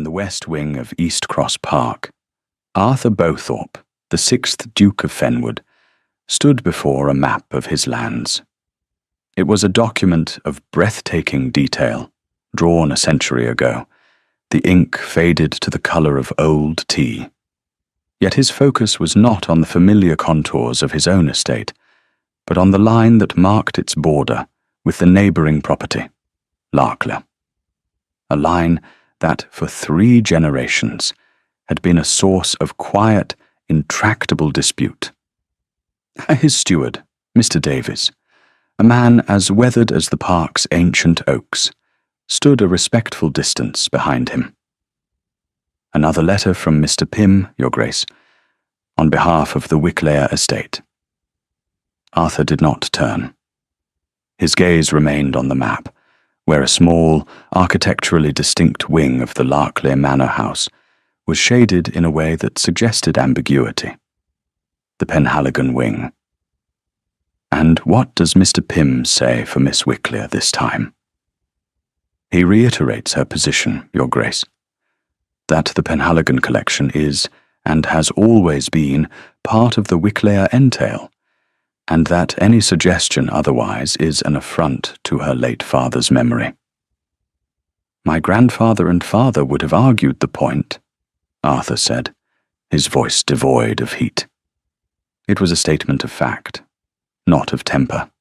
the west wing of East Cross Park, Arthur Bowthorpe, the 6th Duke of Fenwood, stood before a map of his lands. It was a document of breathtaking detail, drawn a century ago, the ink faded to the colour of old tea. Yet his focus was not on the familiar contours of his own estate, but on the line that marked its border with the neighbouring property, Larkler. A line that, for 3 generations, had been a source of quiet, intractable dispute. His steward, Mr. Davies, a man as weathered as the park's ancient oaks, stood a respectful distance behind him. Another letter from Mr. Pym, Your Grace, on behalf of the Wicklayer estate. Arthur did not turn. His gaze remained on the map, where a small, architecturally distinct wing of the Larkler Manor House was shaded in a way that suggested ambiguity. The Penhaligon wing. And what does Mr. Pym say for Miss Wicklayer this time? He reiterates her position, Your Grace, that the Penhaligon collection is, and has always been, part of the Wicklayer entail, and that any suggestion otherwise is an affront to her late father's memory. My grandfather and father would have argued the point, Arthur said, his voice devoid of heat. It was a statement of fact, not of temper.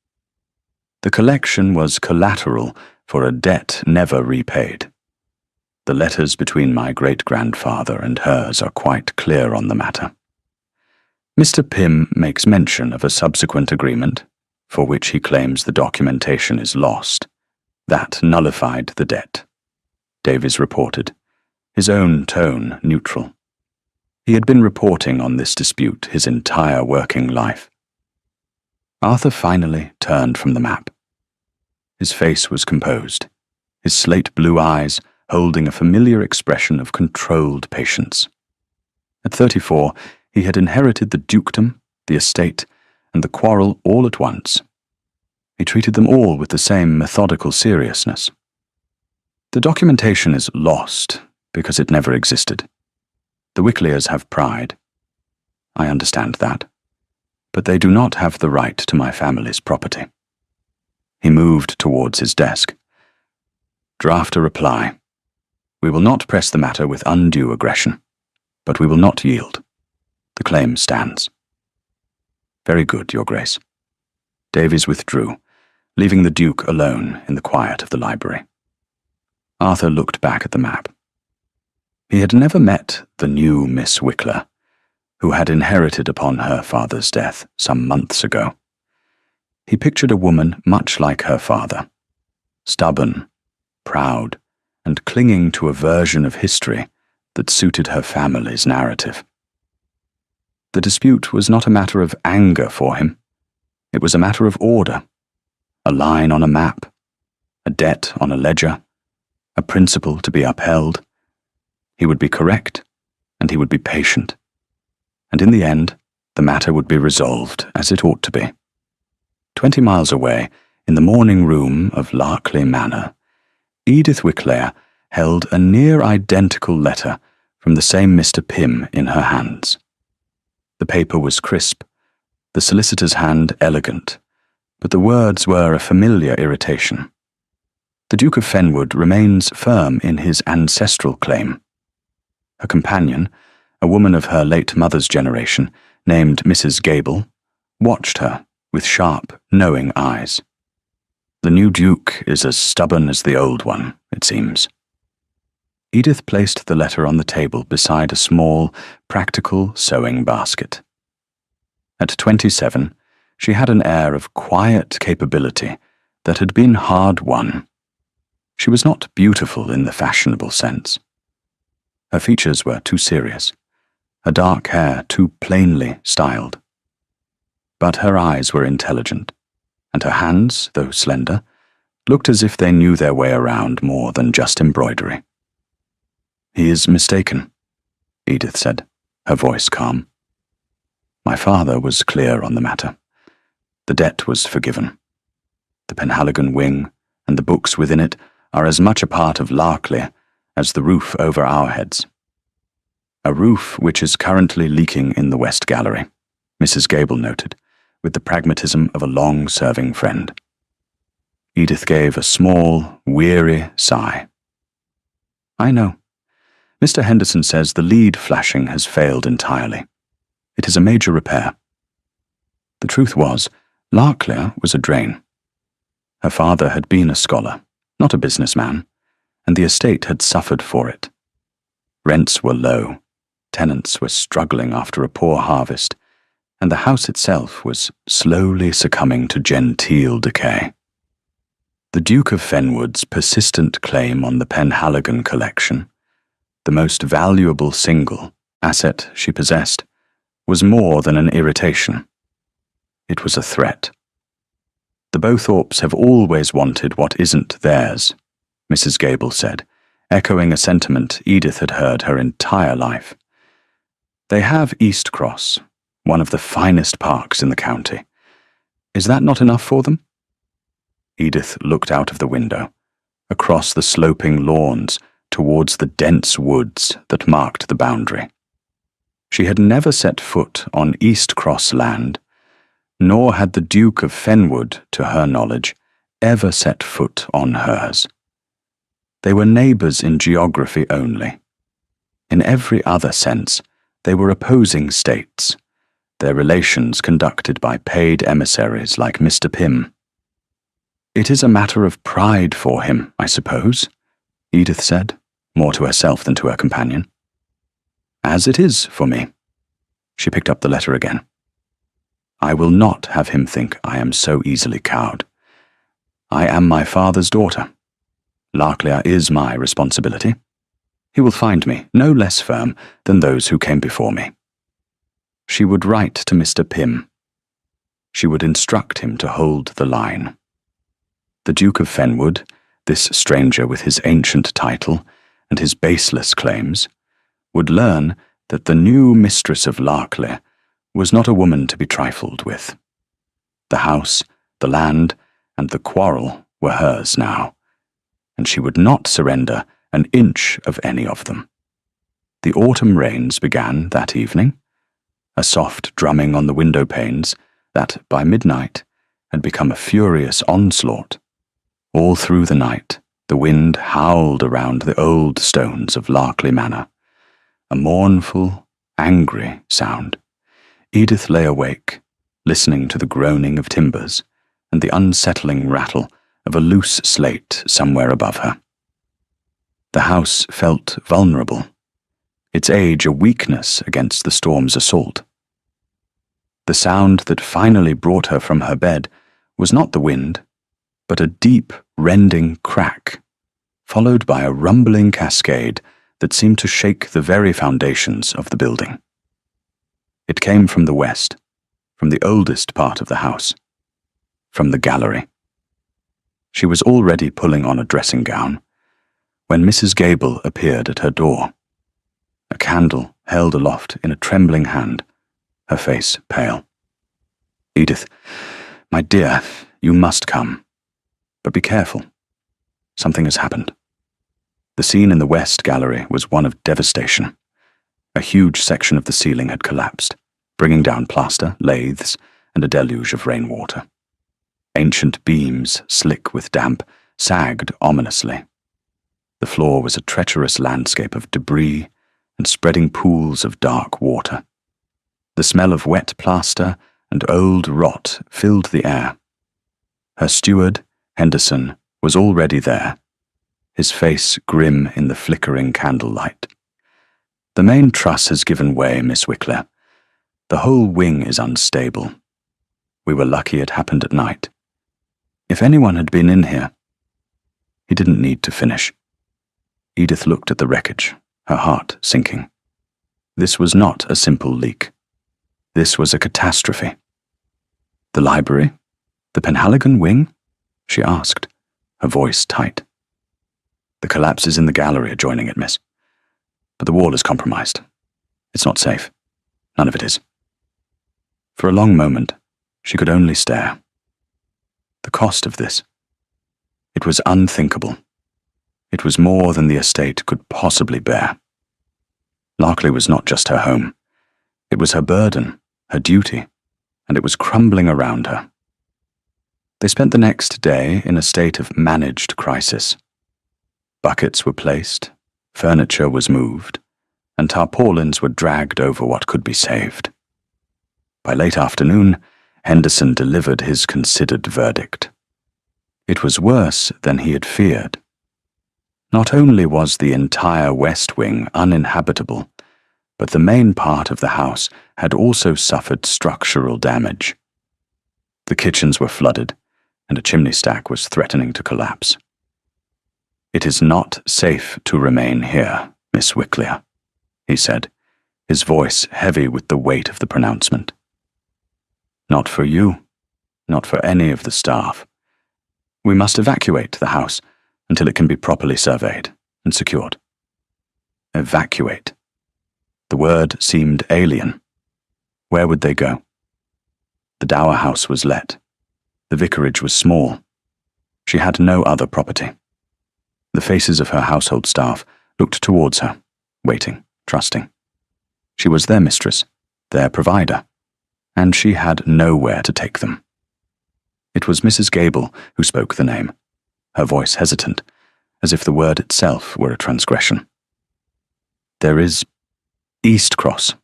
The collection was collateral for a debt never repaid. The letters between my great-grandfather and hers are quite clear on the matter. Mr. Pym makes mention of a subsequent agreement, for which he claims the documentation is lost. That nullified the debt, Davies reported, his own tone neutral. He had been reporting on this dispute his entire working life. Arthur finally turned from the map. His face was composed, his slate-blue eyes holding a familiar expression of controlled patience. At 34, he had inherited the dukedom, the estate, and the quarrel all at once. He treated them all with the same methodical seriousness. The documentation is lost because it never existed. The Wicklayers have pride. I understand that. But they do not have the right to my family's property. He moved towards his desk. Draft a reply. We will not press the matter with undue aggression, but we will not yield. The claim stands. Very good, Your Grace. Davies withdrew, leaving the Duke alone in the quiet of the library. Arthur looked back at the map. He had never met the new Miss Wickler, who had inherited upon her father's death some months ago. He pictured a woman much like her father, stubborn, proud, and clinging to a version of history that suited her family's narrative. The dispute was not a matter of anger for him. It was a matter of order, a line on a map, a debt on a ledger, a principle to be upheld. He would be correct, and he would be patient. And in the end, the matter would be resolved as it ought to be. 20 miles away, in the morning room of Larkler Manor, Edith Wicklayer held a near-identical letter from the same Mr. Pym in her hands. The paper was crisp, the solicitor's hand elegant, but the words were a familiar irritation. The Duke of Fenwood remains firm in his ancestral claim. Her companion, a woman of her late mother's generation, named Mrs. Gable, watched her with sharp, knowing eyes. The new Duke is as stubborn as the old one, it seems. Edith placed the letter on the table beside a small, practical sewing basket. At 27, she had an air of quiet capability that had been hard-won. She was not beautiful in the fashionable sense. Her features were too serious, her dark hair too plainly styled. But her eyes were intelligent, and her hands, though slender, looked as if they knew their way around more than just embroidery. He is mistaken, Edith said, her voice calm. My father was clear on the matter. The debt was forgiven. The Penhaligon wing and the books within it are as much a part of Larkler as the roof over our heads. A roof which is currently leaking in the West Gallery, Mrs. Gable noted, with the pragmatism of a long-serving friend. Edith gave a small, weary sigh. I know. Mr. Henderson says the lead flashing has failed entirely. It is a major repair. The truth was, Larklear was a drain. Her father had been a scholar, not a businessman, and the estate had suffered for it. Rents were low, tenants were struggling after a poor harvest, and the house itself was slowly succumbing to genteel decay. The Duke of Fenwood's persistent claim on the Penhaligon collection, the most valuable single asset she possessed, was more than an irritation. It was a threat. The Bowthorpes have always wanted what isn't theirs, Mrs. Gable said, echoing a sentiment Edith had heard her entire life. They have East Cross, one of the finest parks in the county. Is that not enough for them? Edith looked out of the window, across the sloping lawns towards the dense woods that marked the boundary. She had never set foot on East Cross land, nor had the Duke of Fenwood, to her knowledge, ever set foot on hers. They were neighbours in geography only. In every other sense, they were opposing states, their relations conducted by paid emissaries like Mr. Pym. It is a matter of pride for him, I suppose, Edith said, more to herself than to her companion. As it is for me. She picked up the letter again. I will not have him think I am so easily cowed. I am my father's daughter. Larklear is my responsibility. He will find me no less firm than those who came before me. She would write to Mr. Pym. She would instruct him to hold the line. The Duke of Fenwood, this stranger with his ancient title and his baseless claims, would learn that the new mistress of Larklear was not a woman to be trifled with. The house, the land, and the quarrel were hers now, and she would not surrender an inch of any of them. The autumn rains began that evening, a soft drumming on the window panes that, by midnight, had become a furious onslaught. All through the night, the wind howled around the old stones of Larkley Manor, a mournful, angry sound. Edith lay awake, listening to the groaning of timbers and the unsettling rattle of a loose slate somewhere above her. The house felt vulnerable, its age a weakness against the storm's assault. The sound that finally brought her from her bed was not the wind, but a deep, rending crack, followed by a rumbling cascade that seemed to shake the very foundations of the building. It came from the west, from the oldest part of the house, from the gallery. She was already pulling on a dressing gown when Mrs. Gable appeared at her door, a candle held aloft in a trembling hand, her face pale. Edith, my dear, you must come. But be careful. Something has happened. The scene in the West Gallery was one of devastation. A huge section of the ceiling had collapsed, bringing down plaster, lathes, and a deluge of rainwater. Ancient beams, slick with damp, sagged ominously. The floor was a treacherous landscape of debris and spreading pools of dark water. The smell of wet plaster and old rot filled the air. Her steward, Henderson, was already there, his face grim in the flickering candlelight. The main truss has given way, Miss Wickler. The whole wing is unstable. We were lucky it happened at night. If anyone had been in here... He didn't need to finish. Edith looked at the wreckage, her heart sinking. This was not a simple leak. This was a catastrophe. The library? The Penhaligon wing? She asked, her voice tight. The collapse is in the gallery adjoining it, miss. But the wall is compromised. It's not safe. None of it is. For a long moment, she could only stare. The cost of this. It was unthinkable. It was more than the estate could possibly bear. Larkley was not just her home. It was her burden, her duty, and it was crumbling around her. They spent the next day in a state of managed crisis. Buckets were placed, furniture was moved, and tarpaulins were dragged over what could be saved. By late afternoon, Henderson delivered his considered verdict. It was worse than he had feared. Not only was the entire west wing uninhabitable, but the main part of the house had also suffered structural damage. The kitchens were flooded, and a chimney stack was threatening to collapse. "It is not safe to remain here, Miss Wicklier," he said, his voice heavy with the weight of the pronouncement. "Not for you, not for any of the staff. We must evacuate the house until it can be properly surveyed and secured." Evacuate. The word seemed alien. Where would they go? The dower house was let. The vicarage was small. She had no other property. The faces of her household staff looked towards her, waiting, trusting. She was their mistress, their provider, and she had nowhere to take them. It was Mrs. Gable who spoke the name, her voice hesitant, as if the word itself were a transgression. "There is East Cross."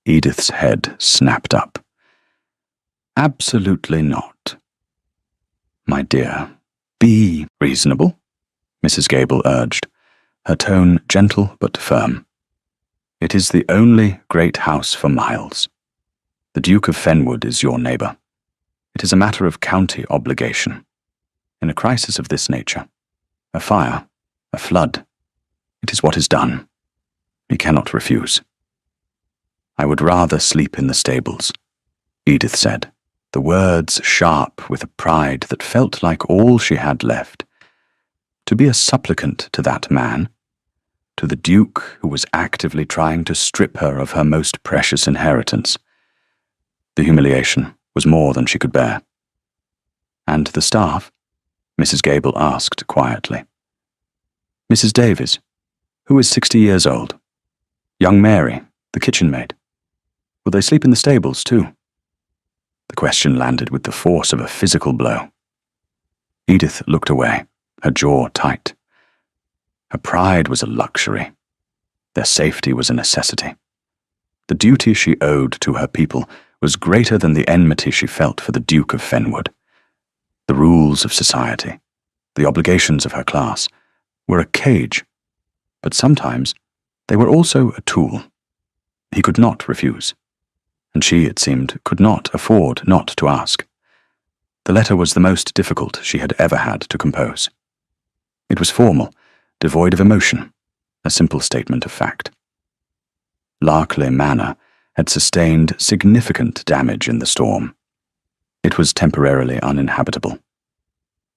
Edith's head snapped up. "Absolutely not." "My dear, be reasonable," Mrs. Gable urged, her tone gentle but firm. "It is the only great house for miles. The Duke of Fenwood is your neighbour. It is a matter of county obligation. In a crisis of this nature, a fire, a flood, it is what is done. He cannot refuse." "I would rather sleep in the stables," Edith said, the words sharp with a pride that felt like all she had left. To be a supplicant to that man, to the Duke who was actively trying to strip her of her most precious inheritance. The humiliation was more than she could bear. "And the staff?" Mrs. Gable asked quietly. "Mrs. Davies, who is 60 years old. Young Mary, the kitchen maid. Will they sleep in the stables too?" The question landed with the force of a physical blow. Edith looked away, her jaw tight. Her pride was a luxury. Their safety was a necessity. The duty she owed to her people was greater than the enmity she felt for the Duke of Fenwood. The rules of society, the obligations of her class, were a cage, but sometimes they were also a tool. He could not refuse, and she, it seemed, could not afford not to ask. The letter was the most difficult she had ever had to compose. It was formal, devoid of emotion, a simple statement of fact. Larkley Manor had sustained significant damage in the storm. It was temporarily uninhabitable.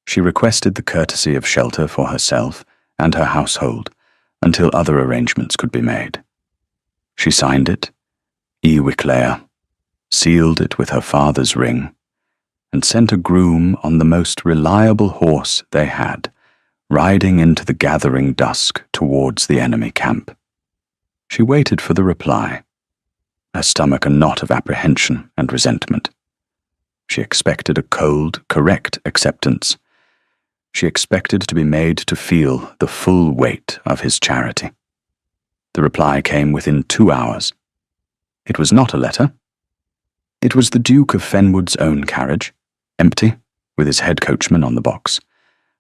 She requested the courtesy of shelter for herself and her household until other arrangements could be made. She signed it, E. Wicklier, sealed it with her father's ring, and sent a groom on the most reliable horse they had, riding into the gathering dusk towards the enemy camp. She waited for the reply, her stomach a knot of apprehension and resentment. She expected a cold, correct acceptance. She expected to be made to feel the full weight of his charity. The reply came within 2 hours. It was not a letter. It was the Duke of Fenwood's own carriage, empty, with his head coachman on the box,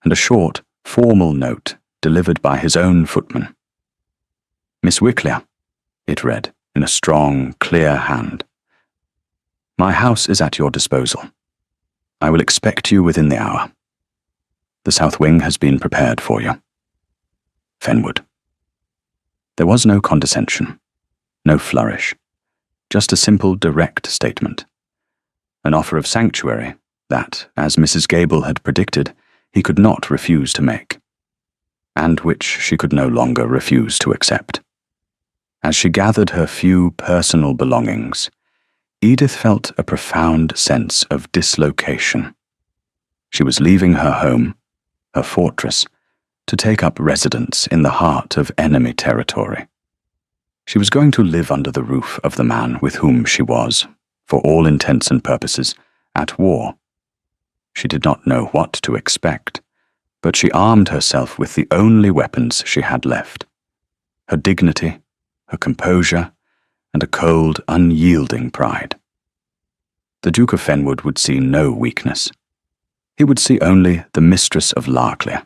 and a short, formal note delivered by his own footman. "Miss Wicklier," it read, in a strong, clear hand. "My house is at your disposal. I will expect you within the hour. The south wing has been prepared for you. Fenwood." There was no condescension, no flourish, just a simple, direct statement. An offer of sanctuary that, as Mrs. Gable had predicted, he could not refuse to make, and which she could no longer refuse to accept. As she gathered her few personal belongings, Edith felt a profound sense of dislocation. She was leaving her home, her fortress, to take up residence in the heart of enemy territory. She was going to live under the roof of the man with whom she was, for all intents and purposes, at war. She did not know what to expect, but she armed herself with the only weapons she had left: her dignity, her composure, and a cold, unyielding pride. The Duke of Fenwood would see no weakness. He would see only the mistress of Larklear,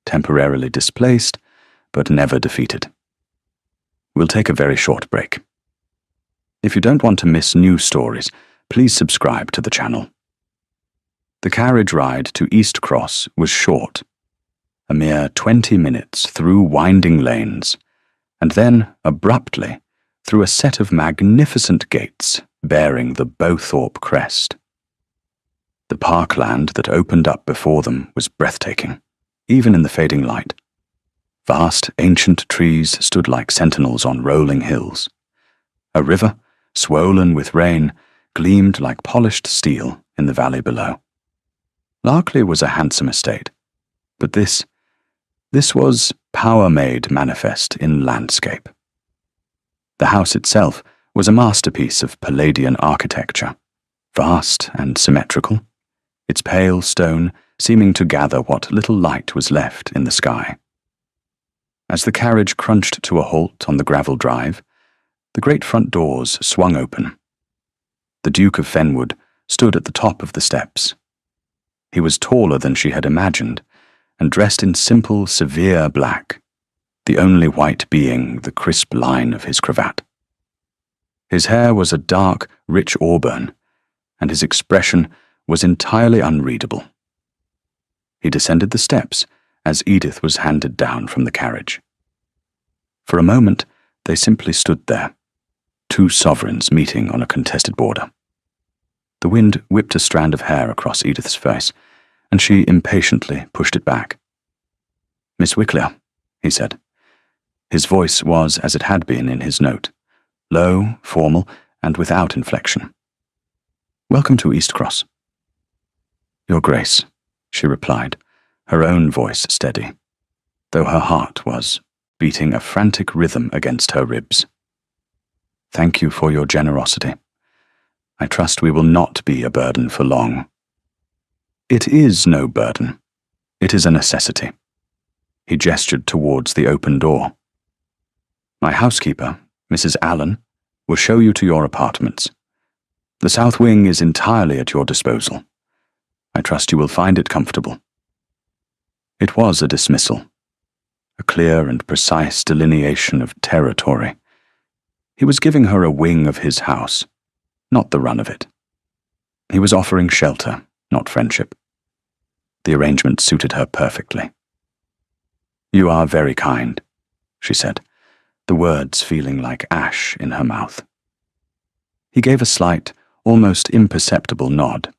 temporarily displaced, but never defeated. We'll take a very short break. If you don't want to miss new stories, please subscribe to the channel. The carriage ride to East Cross was short, a mere 20 minutes through winding lanes, and then, abruptly, through a set of magnificent gates bearing the Bowthorpe crest. The parkland that opened up before them was breathtaking, even in the fading light. Vast, ancient trees stood like sentinels on rolling hills. A river, swollen with rain, gleamed like polished steel in the valley below. Larklear was a handsome estate, but this was power made manifest in landscape. The house itself was a masterpiece of Palladian architecture, vast and symmetrical, its pale stone seeming to gather what little light was left in the sky. As the carriage crunched to a halt on the gravel drive, the great front doors swung open. The Duke of Fenwood stood at the top of the steps. He was taller than she had imagined, and dressed in simple, severe black, the only white being the crisp line of his cravat. His hair was a dark, rich auburn, and his expression was entirely unreadable. He descended the steps as Edith was handed down from the carriage. For a moment, they simply stood there, two sovereigns meeting on a contested border. The wind whipped a strand of hair across Edith's face, and she impatiently pushed it back. "Miss Wicklear," he said. His voice was as it had been in his note, low, formal, and without inflection. "Welcome to East Cross." "Your Grace," she replied, her own voice steady, though her heart was beating a frantic rhythm against her ribs. "Thank you for your generosity. I trust we will not be a burden for long." "It is no burden. It is a necessity." He gestured towards the open door. "My housekeeper, Mrs. Allen, will show you to your apartments. The south wing is entirely at your disposal. I trust you will find it comfortable." It was a dismissal, a clear and precise delineation of territory. He was giving her a wing of his house, not the run of it. He was offering shelter, not friendship. The arrangement suited her perfectly. "You are very kind," she said, the words feeling like ash in her mouth. He gave a slight, almost imperceptible nod.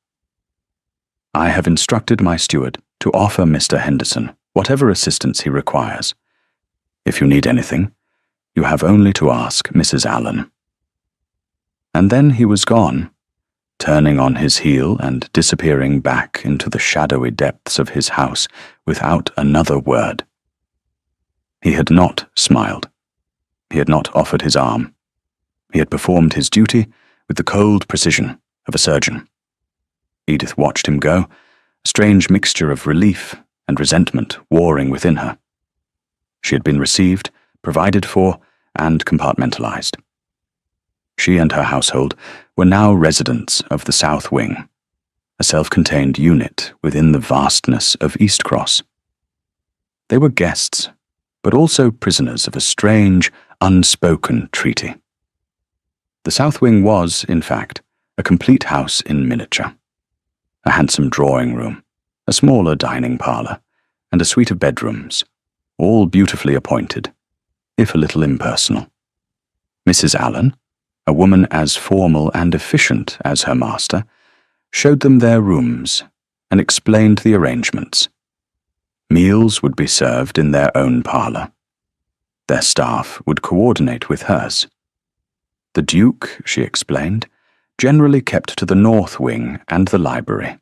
"I have instructed my steward to offer Mr. Henderson whatever assistance he requires. If you need anything, you have only to ask Mrs. Allen." And then he was gone, turning on his heel and disappearing back into the shadowy depths of his house without another word. He had not smiled. He had not offered his arm. He had performed his duty with the cold precision of a surgeon. Edith watched him go, a strange mixture of relief and resentment warring within her. She had been received, provided for, and compartmentalized. She and her household were now residents of the South Wing, a self-contained unit within the vastness of East Cross. They were guests, but also prisoners of a strange, unspoken treaty. The South Wing was, in fact, a complete house in miniature. A handsome drawing room, a smaller dining parlour, and a suite of bedrooms, all beautifully appointed, if a little impersonal. Mrs. Allen, a woman as formal and efficient as her master, showed them their rooms and explained the arrangements. Meals would be served in their own parlour. Their staff would coordinate with hers. The Duke, she explained, generally kept to the north wing and the library.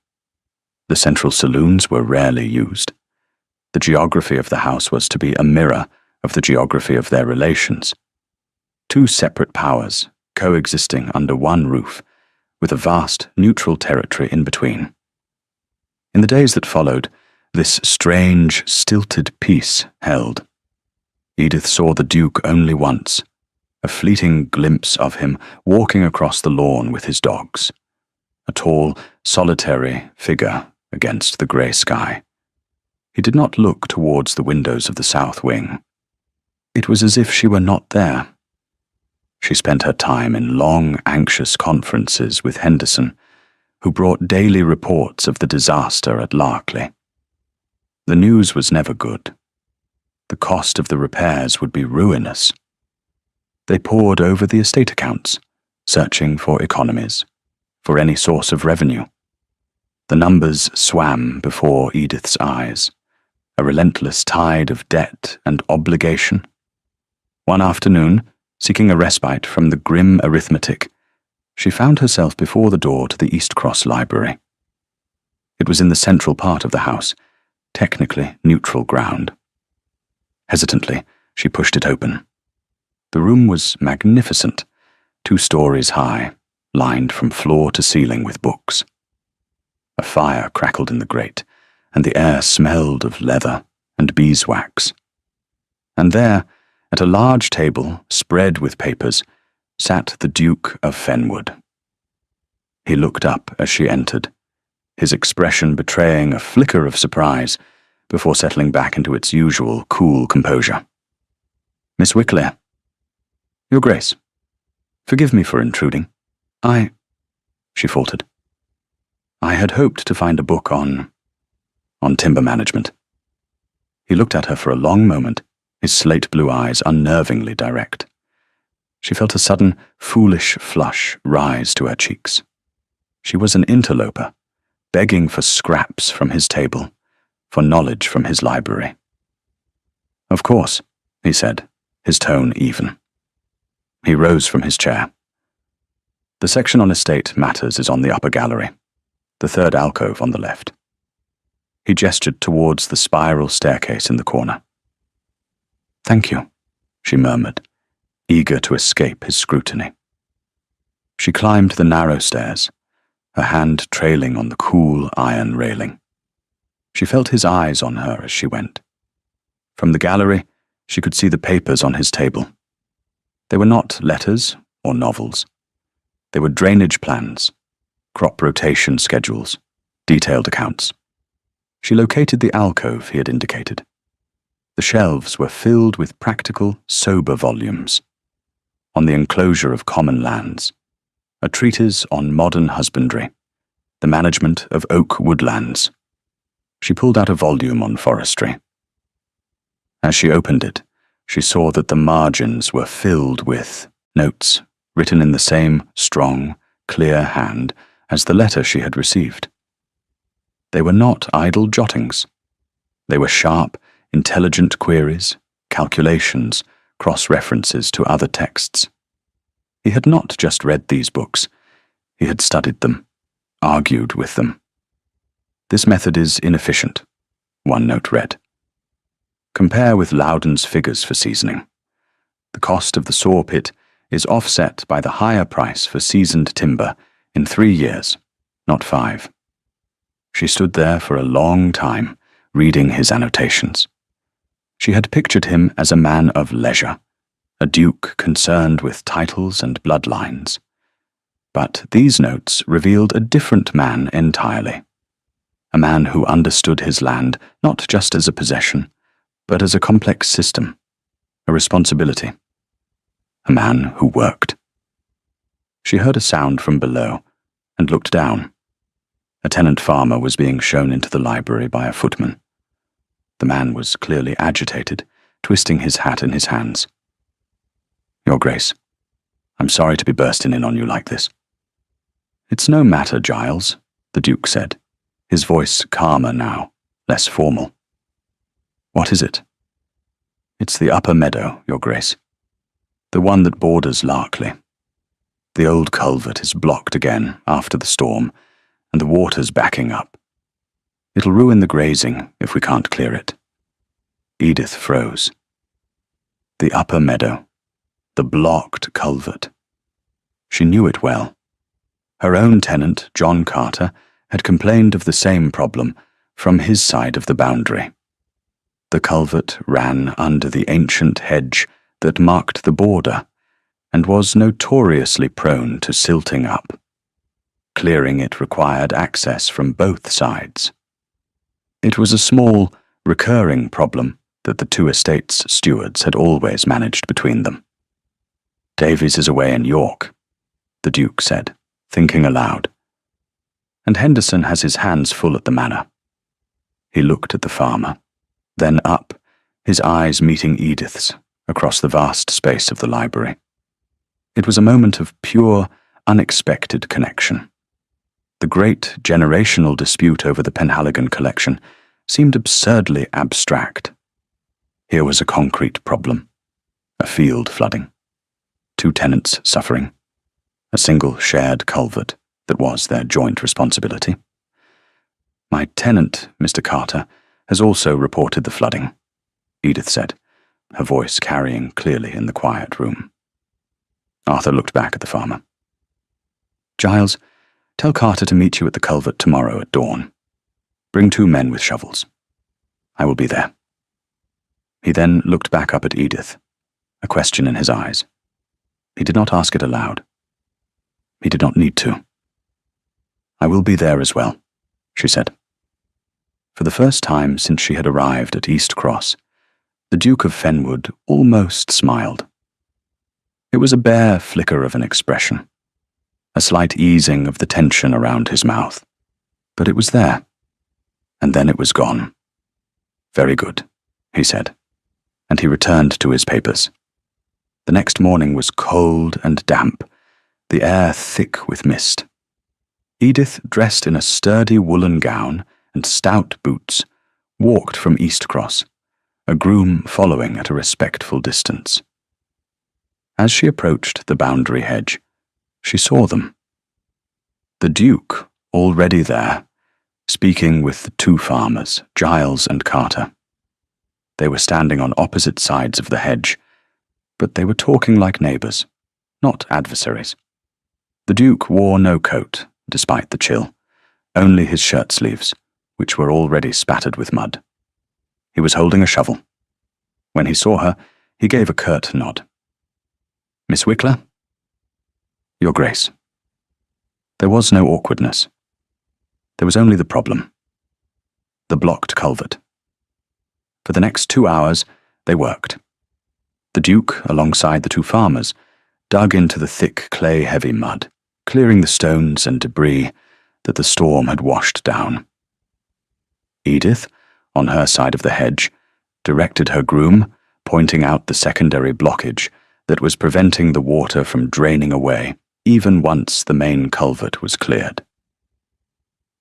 The central saloons were rarely used. The geography of the house was to be a mirror of the geography of their relations. Two separate powers coexisting under one roof, with a vast neutral territory in between. In the days that followed, this strange, stilted peace held. Edith saw the Duke only once, a fleeting glimpse of him walking across the lawn with his dogs, a tall, solitary figure against the grey sky. He did not look towards the windows of the south wing. It was as if she were not there. She spent her time in long, anxious conferences with Henderson, who brought daily reports of the disaster at Larkley. The news was never good. The cost of the repairs would be ruinous. They pored over the estate accounts, searching for economies, for any source of revenue. The numbers swam before Edith's eyes, a relentless tide of debt and obligation. One afternoon, seeking a respite from the grim arithmetic, she found herself before the door to the East Cross Library. It was in the central part of the house, technically neutral ground. Hesitantly, she pushed it open. The room was magnificent, 2 stories high, lined from floor to ceiling with books. A fire crackled in the grate, and the air smelled of leather and beeswax. And there, at a large table spread with papers, sat the Duke of Fenwood. He looked up as she entered, his expression betraying a flicker of surprise before settling back into its usual cool composure. "Miss Wickley." "Your Grace, forgive me for intruding. She faltered. "I had hoped to find a book on timber management." He looked at her for a long moment, his slate-blue eyes unnervingly direct. She felt a sudden, foolish flush rise to her cheeks. She was an interloper, begging for scraps from his table, for knowledge from his library. "Of course," he said, his tone even. He rose from his chair. "The section on estate matters is on the upper gallery, the 3rd alcove on the left." He gestured towards the spiral staircase in the corner. "Thank you," she murmured, eager to escape his scrutiny. She climbed the narrow stairs, her hand trailing on the cool iron railing. She felt his eyes on her as she went. From the gallery, she could see the papers on his table. They were not letters or novels. They were drainage plans, crop rotation schedules, detailed accounts. She located the alcove he had indicated. The shelves were filled with practical, sober volumes. On the enclosure of common lands, a treatise on modern husbandry, the management of oak woodlands. She pulled out a volume on forestry. As she opened it, she saw that the margins were filled with notes written in the same strong, clear hand as the letter she had received. They were not idle jottings. They were sharp, intelligent queries, calculations, cross-references to other texts. He had not just read these books. He had studied them, argued with them. "This method is inefficient," one note read. "Compare with Loudon's figures for seasoning. The cost of the saw pit is offset by the higher price for seasoned timber in 3 years, not 5. She stood there for a long time, reading his annotations. She had pictured him as a man of leisure, a duke concerned with titles and bloodlines. But these notes revealed a different man entirely. A man who understood his land not just as a possession, but as a complex system, a responsibility. A man who worked. She heard a sound from below and looked down. A tenant farmer was being shown into the library by a footman. The man was clearly agitated, twisting his hat in his hands. "Your Grace, I'm sorry to be bursting in on you like this." "It's no matter, Giles," the Duke said, his voice calmer now, less formal. "What is it?" "It's the upper meadow, Your Grace. The one that borders Larkley. The old culvert is blocked again after the storm, and the water's backing up. It'll ruin the grazing if we can't clear it." Edith froze. The upper meadow. The blocked culvert. She knew it well. Her own tenant, John Carter, had complained of the same problem from his side of the boundary. The culvert ran under the ancient hedge that marked the border and was notoriously prone to silting up. Clearing it required access from both sides. It was a small, recurring problem that the two estates' stewards had always managed between them. "Davies is away in York," the Duke said, thinking aloud. "And Henderson has his hands full at the manor." He looked at the farmer, then up, his eyes meeting Edith's across the vast space of the library. It was a moment of pure, unexpected connection. The great generational dispute over the Penhaligon collection seemed absurdly abstract. Here was a concrete problem, a field flooding, two tenants suffering, a single shared culvert that was their joint responsibility. "My tenant, Mr. Carter, has also reported the flooding," Edith said, her voice carrying clearly in the quiet room. Arthur looked back at the farmer. "Giles, tell Carter to meet you at the culvert tomorrow at dawn. Bring 2 men with shovels. I will be there." He then looked back up at Edith, a question in his eyes. He did not ask it aloud. He did not need to. "I will be there as well," she said. For the first time since she had arrived at East Cross, the Duke of Fenwood almost smiled. It was a bare flicker of an expression, a slight easing of the tension around his mouth, but it was there, and then it was gone. "Very good," he said, and he returned to his papers. The next morning was cold and damp, the air thick with mist. Edith, dressed in a sturdy woolen gown and stout boots, walked from East Cross, a groom following at a respectful distance. As she approached the boundary hedge, she saw them. The Duke, already there, speaking with the 2 farmers, Giles and Carter. They were standing on opposite sides of the hedge, but they were talking like neighbours, not adversaries. The Duke wore no coat, despite the chill, only his shirt sleeves, which were already spattered with mud. He was holding a shovel. When he saw her, he gave a curt nod. "Miss Wickler?" "Your Grace." There was no awkwardness. There was only the problem. The blocked culvert. For the next 2 hours, they worked. The Duke, alongside the 2 farmers, dug into the thick clay-heavy mud, clearing the stones and debris that the storm had washed down. Edith, on her side of the hedge, directed her groom, pointing out the secondary blockage that was preventing the water from draining away, even once the main culvert was cleared.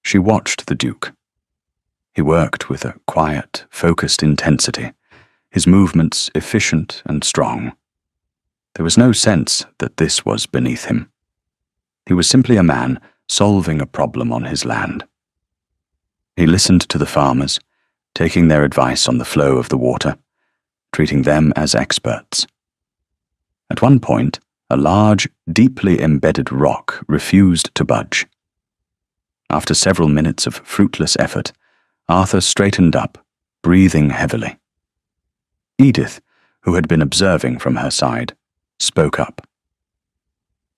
She watched the Duke. He worked with a quiet, focused intensity, his movements efficient and strong. There was no sense that this was beneath him. He was simply a man solving a problem on his land. He listened to the farmers, taking their advice on the flow of the water, treating them as experts. At one point, a large, deeply embedded rock refused to budge. After several minutes of fruitless effort, Arthur straightened up, breathing heavily. Edith, who had been observing from her side, spoke up.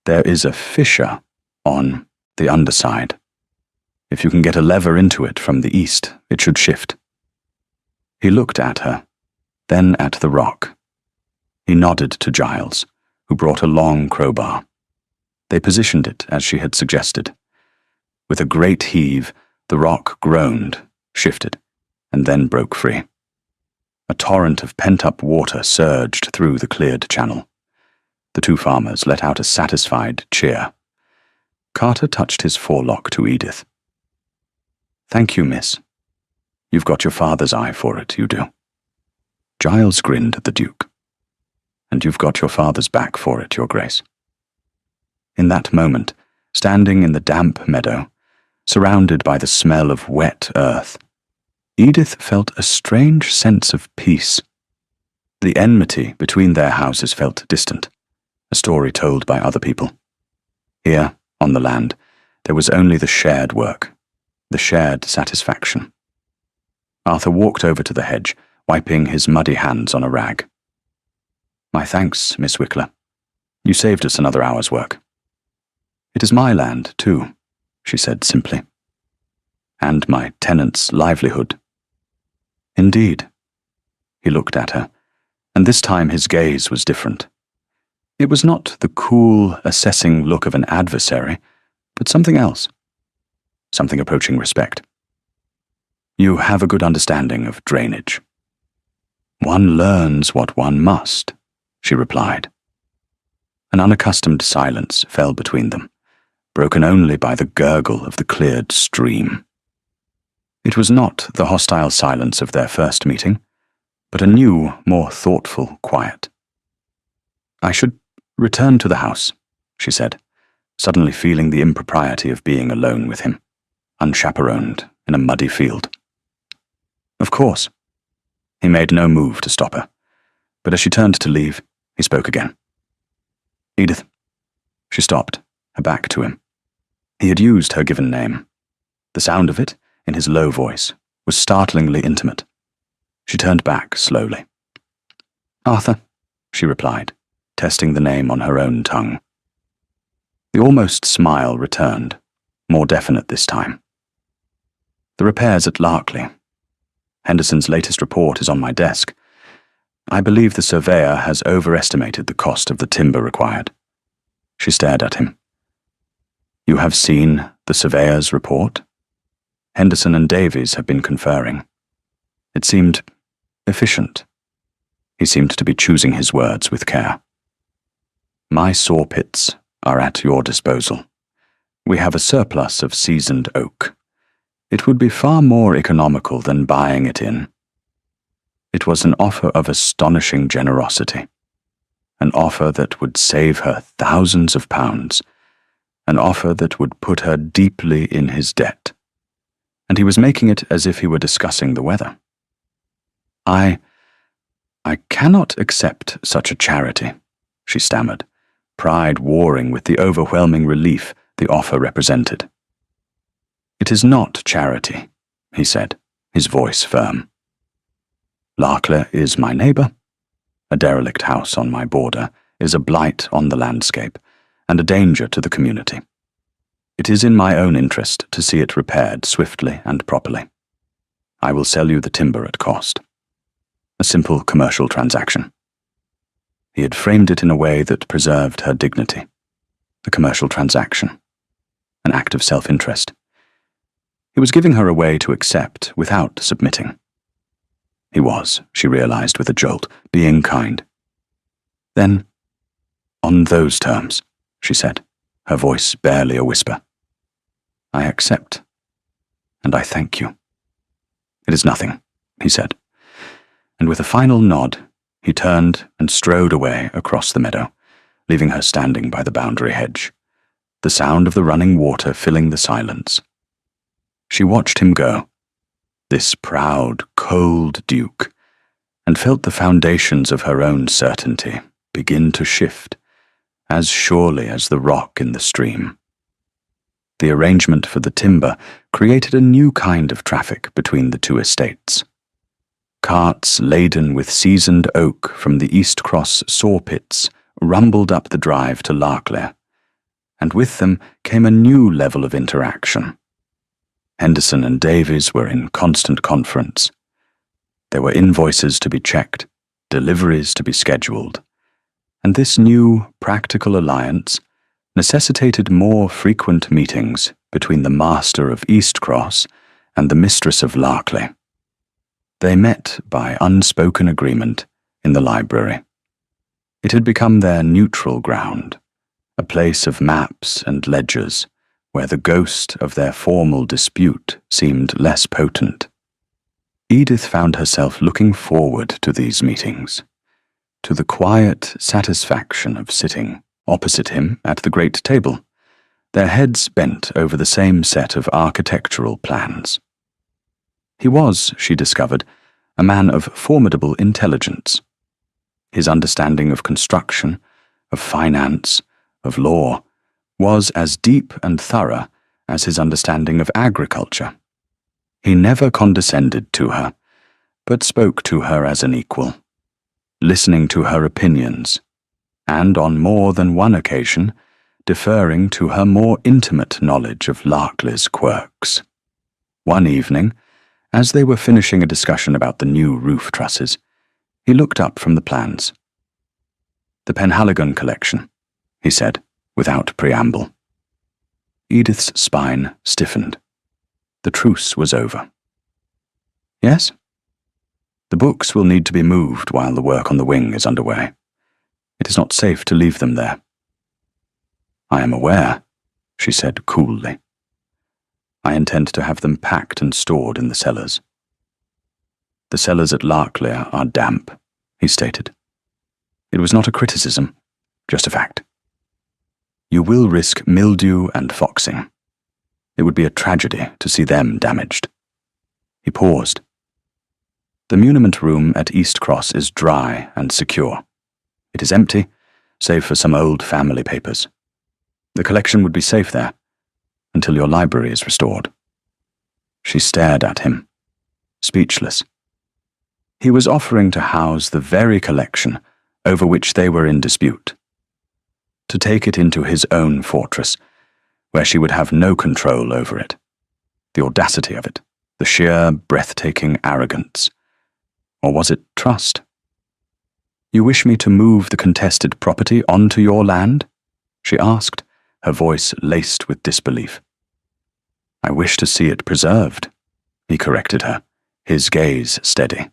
"There is a fissure on the underside. If you can get a lever into it from the east, it should shift." He looked at her, then at the rock. He nodded to Giles, who brought a long crowbar. They positioned it as she had suggested. With a great heave, the rock groaned, shifted, and then broke free. A torrent of pent-up water surged through the cleared channel. The 2 farmers let out a satisfied cheer. Carter touched his forelock to Edith. "Thank you, miss. You've got your father's eye for it, you do." Giles grinned at the Duke. "And you've got your father's back for it, your Grace." In that moment, standing in the damp meadow, surrounded by the smell of wet earth, Edith felt a strange sense of peace. The enmity between their houses felt distant, a story told by other people. Here, on the land, there was only the shared work, the shared satisfaction. Arthur walked over to the hedge, wiping his muddy hands on a rag. "My thanks, Miss Wickler. You saved us another hour's work." "It is my land, too," she said simply. "And my tenant's livelihood." "Indeed." He looked at her, and this time his gaze was different. It was not the cool, assessing look of an adversary, but something else. Something approaching respect. "You have a good understanding of drainage." "One learns what one must," she replied. An unaccustomed silence fell between them, broken only by the gurgle of the cleared stream. It was not the hostile silence of their first meeting, but a new, more thoughtful quiet. "I should return to the house," she said, suddenly feeling the impropriety of being alone with him, unchaperoned in a muddy field. "Of course." He made no move to stop her, but as she turned to leave, he spoke again. "Edith." She stopped, her back to him. He had used her given name. The sound of it, in his low voice, was startlingly intimate. She turned back slowly. "Arthur," she replied, testing the name on her own tongue. The almost smile returned, more definite this time. "The repairs at Larkley. Henderson's latest report is on my desk. I believe the surveyor has overestimated the cost of the timber required." She stared at him. "You have seen the surveyor's report?" Henderson and Davies have been conferring. It seemed efficient. He seemed to be choosing his words with care. "My saw pits are at your disposal. We have a surplus of seasoned oak. It would be far more economical than buying it in." It was an offer of astonishing generosity, an offer that would save her thousands of pounds, an offer that would put her deeply in his debt. And he was making it as if he were discussing the weather. I cannot accept such a charity," she stammered, pride warring with the overwhelming relief the offer represented. "It is not charity," he said, his voice firm. "Larkley is my neighbour. A derelict house on my border is a blight on the landscape and a danger to the community. It is in my own interest to see it repaired swiftly and properly. I will sell you the timber at cost. A simple commercial transaction." He had framed it in a way that preserved her dignity. A commercial transaction. An act of self-interest. He was giving her a way to accept without submitting. He was, she realized with a jolt, being kind. "Then, on those terms," she said, her voice barely a whisper, "I accept, and I thank you." "It is nothing," he said, and with a final nod, he turned and strode away across the meadow, leaving her standing by the boundary hedge, the sound of the running water filling the silence. She watched him go, this proud, cold duke, and felt the foundations of her own certainty begin to shift, as surely as the rock in the stream. The arrangement for the timber created a new kind of traffic between the two estates. Carts laden with seasoned oak from the East Cross saw pits rumbled up the drive to Larkley, and with them came a new level of interaction. Henderson and Davies were in constant conference. There were invoices to be checked, deliveries to be scheduled, and this new, practical alliance necessitated more frequent meetings between the master of East Cross and the mistress of Larkley. They met by unspoken agreement in the library. It had become their neutral ground, a place of maps and ledgers, where the ghost of their formal dispute seemed less potent. Edith found herself looking forward to these meetings, to the quiet satisfaction of sitting opposite him at the great table, their heads bent over the same set of architectural plans. He was, she discovered, a man of formidable intelligence. His understanding of construction, of finance, of law, was as deep and thorough as his understanding of agriculture. He never condescended to her, but spoke to her as an equal, listening to her opinions, and on more than one occasion deferring to her more intimate knowledge of Larkley's quirks. One evening, as they were finishing a discussion about the new roof trusses, he looked up from the plans. "The Penhaligon collection," he said, without preamble. Edith's spine stiffened. The truce was over. "Yes?" "The books will need to be moved while the work on the wing is underway. It is not safe to leave them there." "I am aware," she said coolly. "I intend to have them packed and stored in the cellars." "The cellars at Larkley are damp," he stated. It was not a criticism, just a fact. "You will risk mildew and foxing. It would be a tragedy to see them damaged." He paused. "The muniment room at East Cross is dry and secure. It is empty, save for some old family papers. The collection would be safe there, until your library is restored." She stared at him, speechless. He was offering to house the very collection over which they were in dispute, to take it into his own fortress, where she would have no control over it. The audacity of it, the sheer, breathtaking arrogance. Or was it trust? "You wish me to move the contested property onto your land?" she asked, her voice laced with disbelief. "I wish to see it preserved," he corrected her, his gaze steady.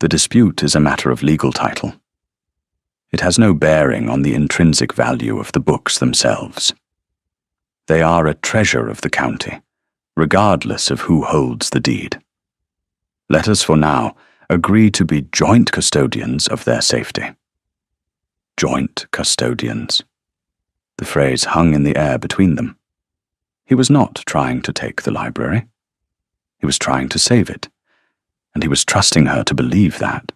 "The dispute is a matter of legal title. It has no bearing on the intrinsic value of the books themselves. They are a treasure of the county, regardless of who holds the deed. Let us for now agree to be joint custodians of their safety." Joint custodians. The phrase hung in the air between them. He was not trying to take the library. He was trying to save it, and he was trusting her to believe that.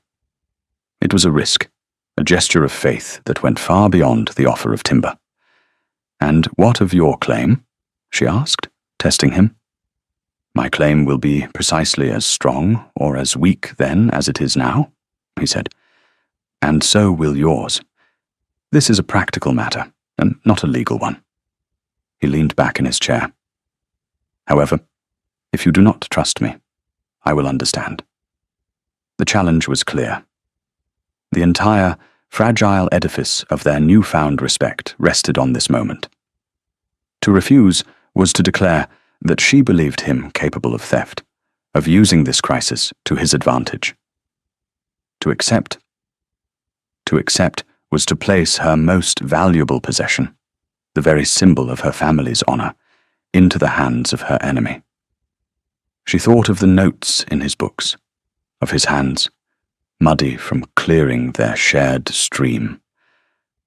It was a risk, a gesture of faith that went far beyond the offer of timber. "And what of your claim?" she asked, testing him. "My claim will be precisely as strong or as weak then as it is now," he said. "And so will yours. This is a practical matter, and not a legal one." He leaned back in his chair. "However, if you do not trust me, I will understand." The challenge was clear. The entire, fragile edifice of their newfound respect rested on this moment. To refuse was to declare that she believed him capable of theft, of using this crisis to his advantage. To accept was to place her most valuable possession, the very symbol of her family's honor, into the hands of her enemy. She thought of the notes in his books, of his hands, muddy from clearing their shared stream,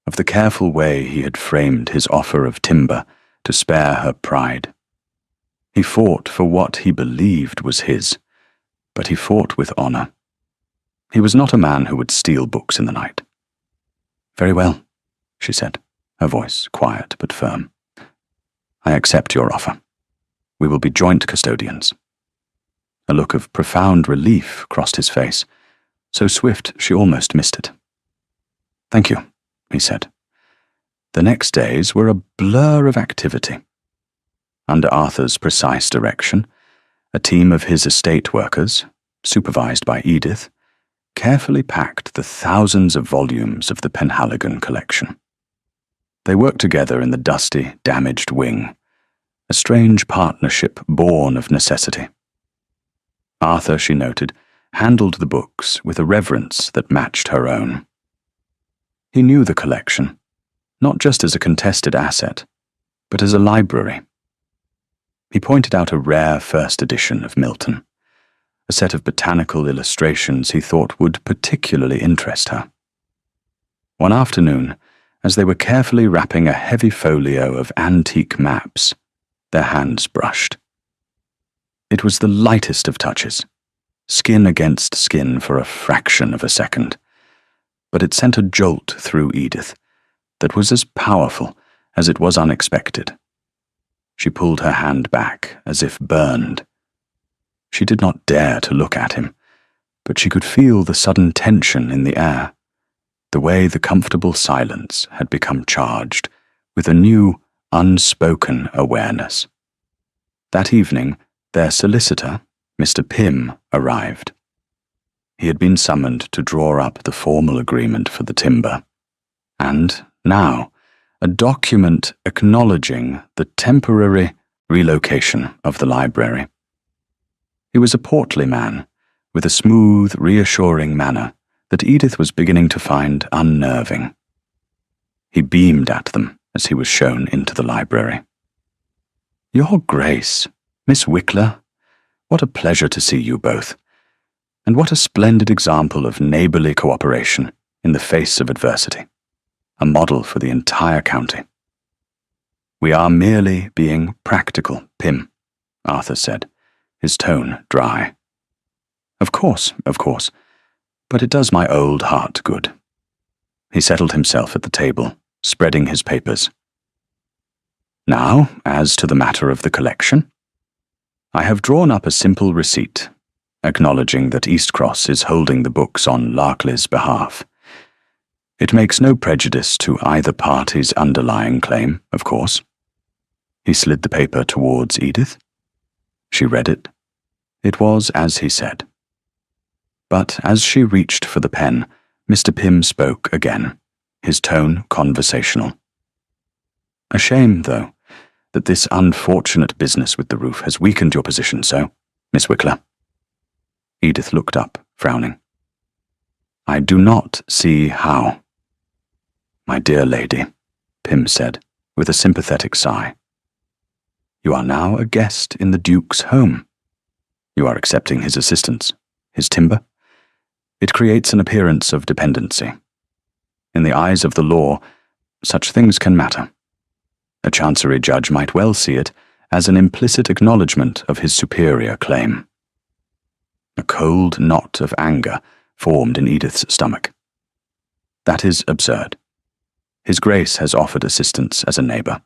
of the careful way he had framed his offer of timber to spare her pride. He fought for what he believed was his, but he fought with honor. He was not a man who would steal books in the night. "Very well," she said, her voice quiet but firm. "I accept your offer. We will be joint custodians." A look of profound relief crossed his face, so swift she almost missed it. "Thank you," he said. The next days were a blur of activity. Under Arthur's precise direction, a team of his estate workers, supervised by Edith, carefully packed the thousands of volumes of the Penhaligon collection. They worked together in the dusty, damaged wing, a strange partnership born of necessity. Arthur, she noted, handled the books with a reverence that matched her own. He knew the collection, not just as a contested asset, but as a library. He pointed out a rare first edition of Milton, a set of botanical illustrations he thought would particularly interest her. One afternoon, as they were carefully wrapping a heavy folio of antique maps, their hands brushed. It was the lightest of touches, skin against skin for a fraction of a second, but it sent a jolt through Edith that was as powerful as it was unexpected. She pulled her hand back as if burned. She did not dare to look at him, but she could feel the sudden tension in the air, the way the comfortable silence had become charged with a new, unspoken awareness. That evening, their solicitor, Mr. Pym, arrived. He had been summoned to draw up the formal agreement for the timber, and now a document acknowledging the temporary relocation of the library. He was a portly man, with a smooth, reassuring manner that Edith was beginning to find unnerving. He beamed at them as he was shown into the library. "Your Grace, Miss Wickler, what a pleasure to see you both, and what a splendid example of neighbourly cooperation in the face of adversity, a model for the entire county." "We are merely being practical, Pym," Arthur said, his tone dry. Of course, but it does my old heart good." He settled himself at the table, spreading his papers. "Now, as to the matter of the collection. I have drawn up a simple receipt, acknowledging that Eastcross is holding the books on Larkley's behalf. It makes no prejudice to either party's underlying claim, of course." He slid the paper towards Edith. She read it. It was as he said. But as she reached for the pen, Mr. Pym spoke again, his tone conversational. "A shame, though, that this unfortunate business with the roof has weakened your position so, Miss Wickler." Edith looked up, frowning. "I do not see how." "My dear lady," Pym said, with a sympathetic sigh. "You are now a guest in the Duke's home. You are accepting his assistance, his timber. It creates an appearance of dependency. In the eyes of the law, such things can matter. A chancery judge might well see it as an implicit acknowledgement of his superior claim." A cold knot of anger formed in Edith's stomach. "That is absurd. His Grace has offered assistance as a neighbour.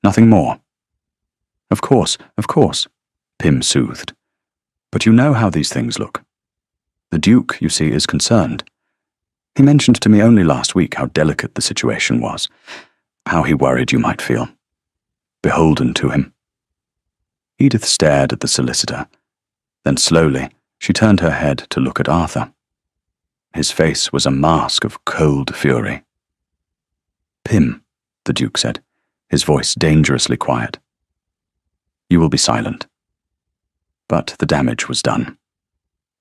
Nothing more." Of course," Pym soothed. "But you know how these things look. The Duke, you see, is concerned. He mentioned to me only last week how delicate the situation was, how he worried you might feel beholden to him." Edith stared at the solicitor. Then slowly, she turned her head to look at Arthur. His face was a mask of cold fury. "Pym," the Duke said, his voice dangerously quiet. "You will be silent." But the damage was done.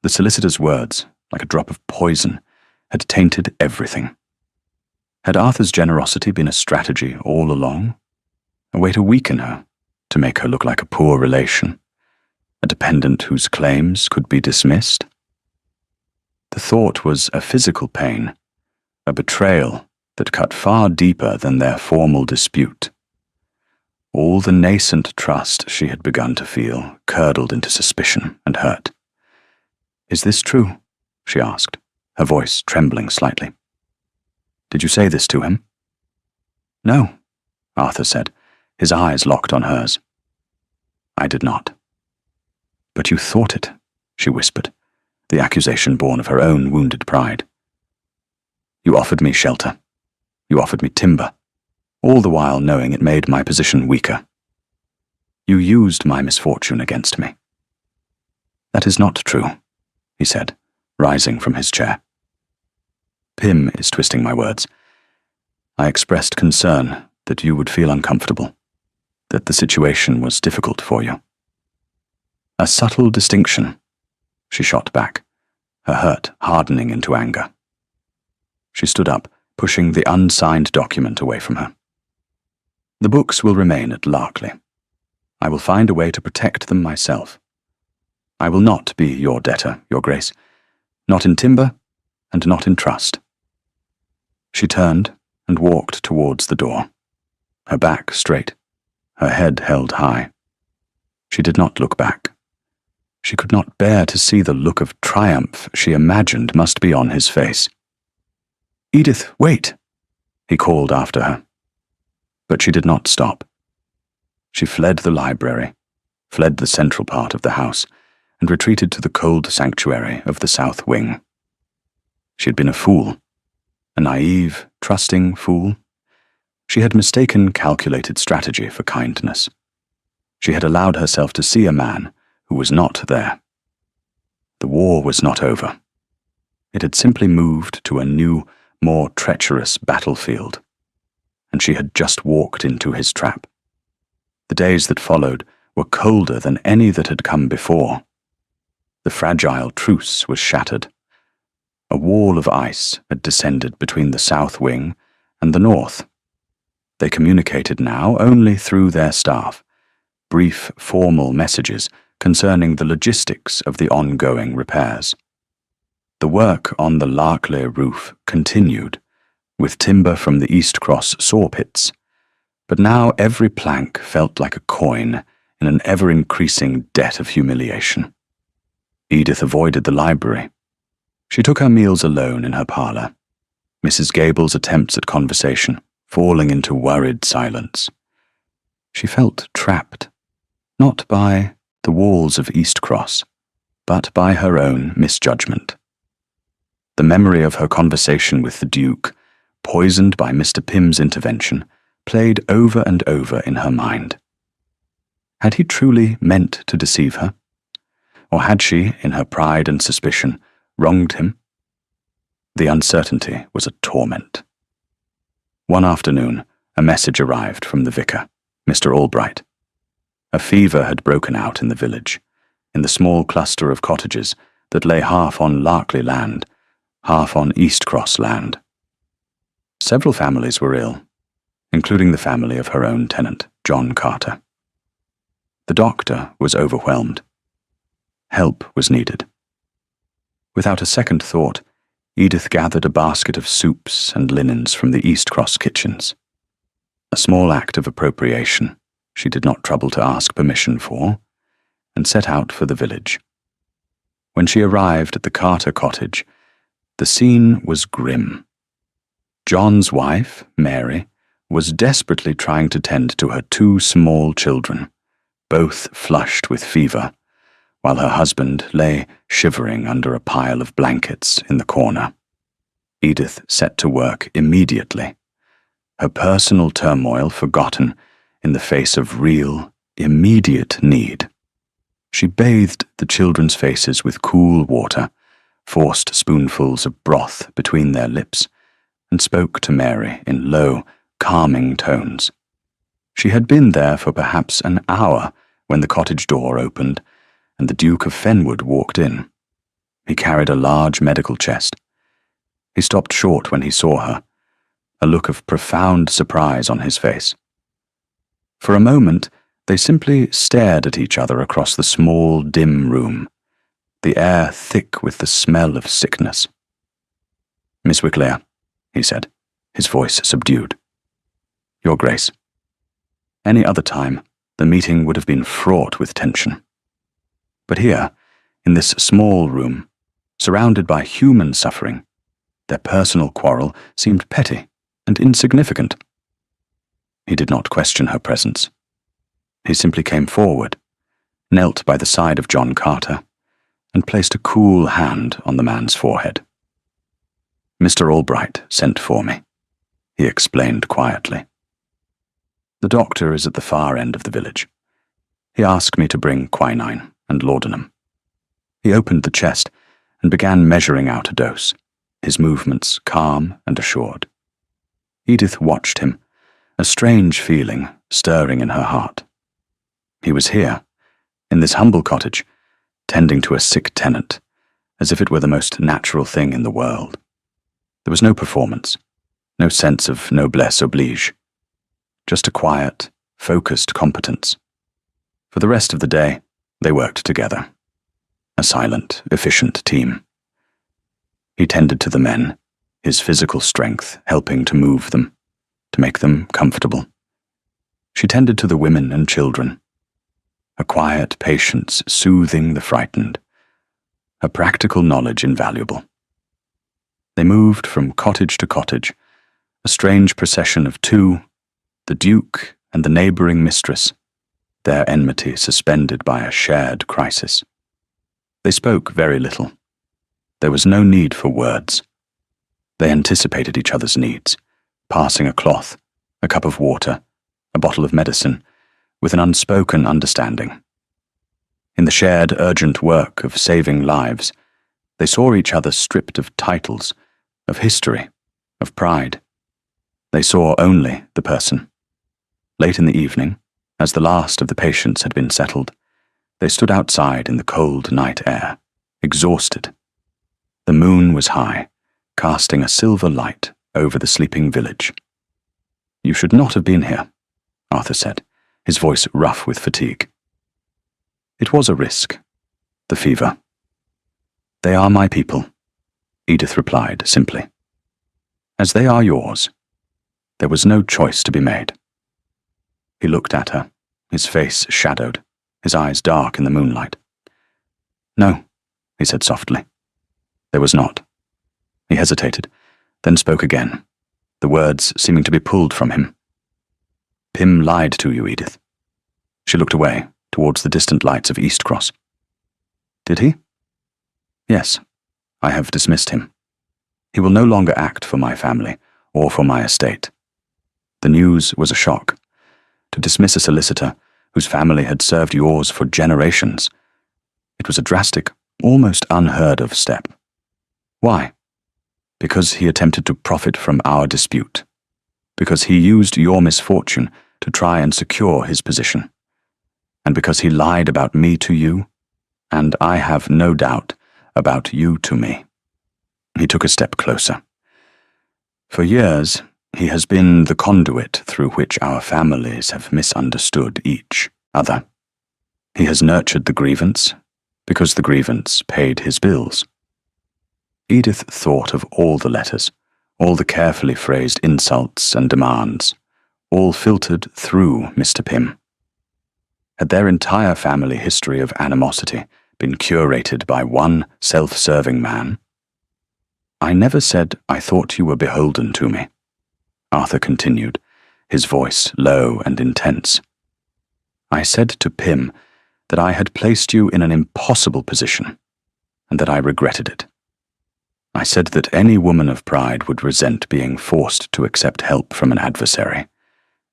The solicitor's words, like a drop of poison, had tainted everything. Had Arthur's generosity been a strategy all along? A way to weaken her, to make her look like a poor relation, a dependent whose claims could be dismissed? The thought was a physical pain, a betrayal that cut far deeper than their formal dispute. All the nascent trust she had begun to feel curdled into suspicion and hurt. "Is this true?" she asked, her voice trembling slightly. "Did you say this to him?" "No," Arthur said, his eyes locked on hers. "I did not." "But you thought it," she whispered, the accusation born of her own wounded pride. "You offered me shelter. You offered me timber, all the while knowing it made my position weaker. You used my misfortune against me." "That is not true," he said, rising from his chair. "Pym is twisting my words. I expressed concern that you would feel uncomfortable, that the situation was difficult for you." "A subtle distinction," she shot back, her hurt hardening into anger. She stood up, pushing the unsigned document away from her. "The books will remain at Larkley. I will find a way to protect them myself. I will not be your debtor, Your Grace, not in timber and not in trust." She turned and walked towards the door, her back straight, her head held high. She did not look back, She could not bear to see the look of triumph she imagined must be on his face. "Edith, wait!" he called after her. But she did not stop. She fled the library, fled the central part of the house, and retreated to the cold sanctuary of the south wing. She had been a fool, a naive, trusting fool. She had mistaken calculated strategy for kindness. She had allowed herself to see a man who was not there. The war was not over. It had simply moved to a new, more treacherous battlefield, and she had just walked into his trap. The days that followed were colder than any that had come before. The fragile truce was shattered. A wall of ice had descended between the south wing and the north. They communicated now only through their staff, brief, formal messages concerning the logistics of the ongoing repairs. The work on the Larkley roof continued, with timber from the East Cross saw pits, but now every plank felt like a coin in an ever-increasing debt of humiliation. Edith avoided the library. She took her meals alone in her parlour, Mrs. Gable's attempts at conversation falling into worried silence. She felt trapped, not by the walls of East Cross, but by her own misjudgment. The memory of her conversation with the Duke, poisoned by Mr. Pym's intervention, played over and over in her mind. Had he truly meant to deceive her? Or had she, in her pride and suspicion, wronged him? The uncertainty was a torment. One afternoon, a message arrived from the vicar, Mr. Albright. A fever had broken out in the village, in the small cluster of cottages that lay half on Larkley land, half on East Cross land. Several families were ill, including the family of her own tenant, John Carter. The doctor was overwhelmed. Help was needed. Without a second thought, Edith gathered a basket of soups and linens from the East Cross kitchens. A small act of appropriation she did not trouble to ask permission for, and set out for the village. When she arrived at the Carter cottage, the scene was grim. John's wife, Mary, was desperately trying to tend to her two small children, both flushed with fever, while her husband lay shivering under a pile of blankets in the corner. Edith set to work immediately, her personal turmoil forgotten in the face of real, immediate need. She bathed the children's faces with cool water, forced spoonfuls of broth between their lips, and spoke to Mary in low, calming tones. She had been there for perhaps an hour when the cottage door opened and the Duke of Fenwood walked in. He carried a large medical chest. He stopped short when he saw her, a look of profound surprise on his face. For a moment, they simply stared at each other across the small, dim room, the air thick with the smell of sickness. "Miss Wicklea," he said, his voice subdued. "Your Grace." Any other time, the meeting would have been fraught with tension. But here, in this small room, surrounded by human suffering, their personal quarrel seemed petty and insignificant. He did not question her presence. He simply came forward, knelt by the side of John Carter, and placed a cool hand on the man's forehead. "Mr. Albright sent for me," he explained quietly. "The doctor is at the far end of the village. He asked me to bring quinine and laudanum." He opened the chest and began measuring out a dose, his movements calm and assured. Edith watched him, a strange feeling stirring in her heart. He was here, in this humble cottage, tending to a sick tenant, as if it were the most natural thing in the world. There was no performance, no sense of noblesse oblige, just a quiet, focused competence. For the rest of the day, they worked together, a silent, efficient team. He tended to the men, his physical strength helping to move them, to make them comfortable. She tended to the women and children, a quiet patience soothing the frightened, her practical knowledge invaluable. They moved from cottage to cottage, a strange procession of two, the Duke and the neighbouring mistress, their enmity suspended by a shared crisis. They spoke very little. There was no need for words. They anticipated each other's needs, passing a cloth, a cup of water, a bottle of medicine, with an unspoken understanding. In the shared urgent work of saving lives, they saw each other stripped of titles, of history, of pride. They saw only the person. Late in the evening, as the last of the patients had been settled, they stood outside in the cold night air, exhausted. The moon was high, casting a silver light over the sleeping village. "You should not have been here," Arthur said, his voice rough with fatigue. "It was a risk. The fever." "They are my people," Edith replied simply. "As they are yours. There was no choice to be made." He looked at her, his face shadowed, his eyes dark in the moonlight. "No," he said softly. "There was not." He hesitated, then spoke again, the words seeming to be pulled from him. "Pym lied to you, Edith." She looked away, towards the distant lights of East Cross. "Did he?" "Yes. I have dismissed him. He will no longer act for my family or for my estate." The news was a shock. To dismiss a solicitor whose family had served yours for generations. It was a drastic, almost unheard of step. Why? Because he attempted to profit from our dispute. Because he used your misfortune to try and secure his position. And because he lied about me to you, and I have no doubt about you to me. He took a step closer. For years, he has been the conduit through which our families have misunderstood each other. He has nurtured the grievance, because the grievance paid his bills. Edith thought of all the letters, all the carefully phrased insults and demands, all filtered through Mr. Pym. Had their entire family history of animosity been curated by one self-serving man? "I never said I thought you were beholden to me," Arthur continued, his voice low and intense. "I said to Pym that I had placed you in an impossible position, and that I regretted it. I said that any woman of pride would resent being forced to accept help from an adversary,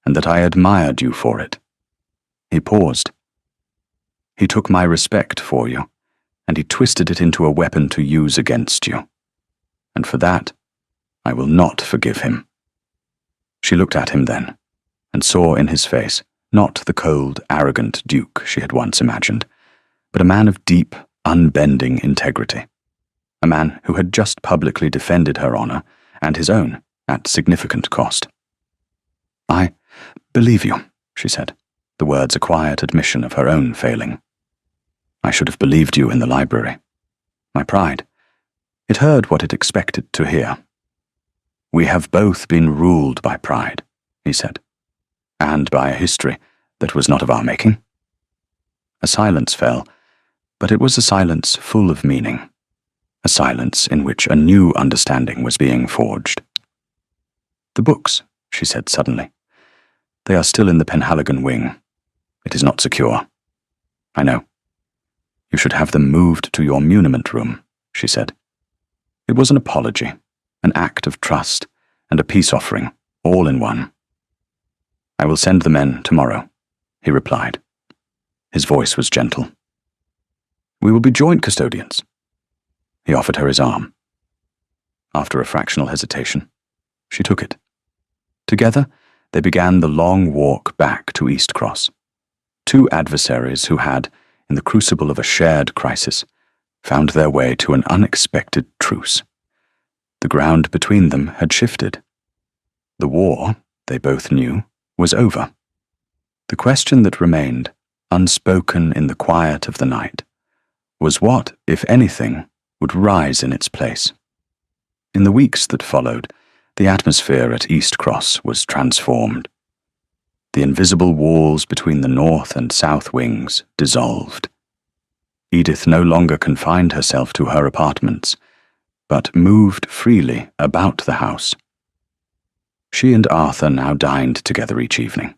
and that I admired you for it." He paused. "He took my respect for you, and he twisted it into a weapon to use against you. And for that, I will not forgive him." She looked at him then, and saw in his face not the cold, arrogant duke she had once imagined, but a man of deep, unbending integrity. A man who had just publicly defended her honor and his own at significant cost. "I believe you," she said, the words a quiet admission of her own failing. "I should have believed you in the library. My pride. It heard what it expected to hear." "We have both been ruled by pride," he said, "and by a history that was not of our making." A silence fell, but it was a silence full of meaning, a silence in which a new understanding was being forged. "The books," she said suddenly. "They are still in the Penhaligon wing. It is not secure." "I know." "You should have them moved to your muniment room," she said. It was an apology, an act of trust, and a peace offering, all in one. "I will send the men tomorrow," he replied. His voice was gentle. "We will be joint custodians." He offered her his arm. After a fractional hesitation, she took it. Together, they began the long walk back to East Cross. Two adversaries who had, in the crucible of a shared crisis, found their way to an unexpected truce. The ground between them had shifted. The war, they both knew, was over. The question that remained, unspoken in the quiet of the night, was what, if anything, would rise in its place. In the weeks that followed, the atmosphere at East Cross was transformed. The invisible walls between the north and south wings dissolved. Edith no longer confined herself to her apartments, but moved freely about the house. She and Arthur now dined together each evening,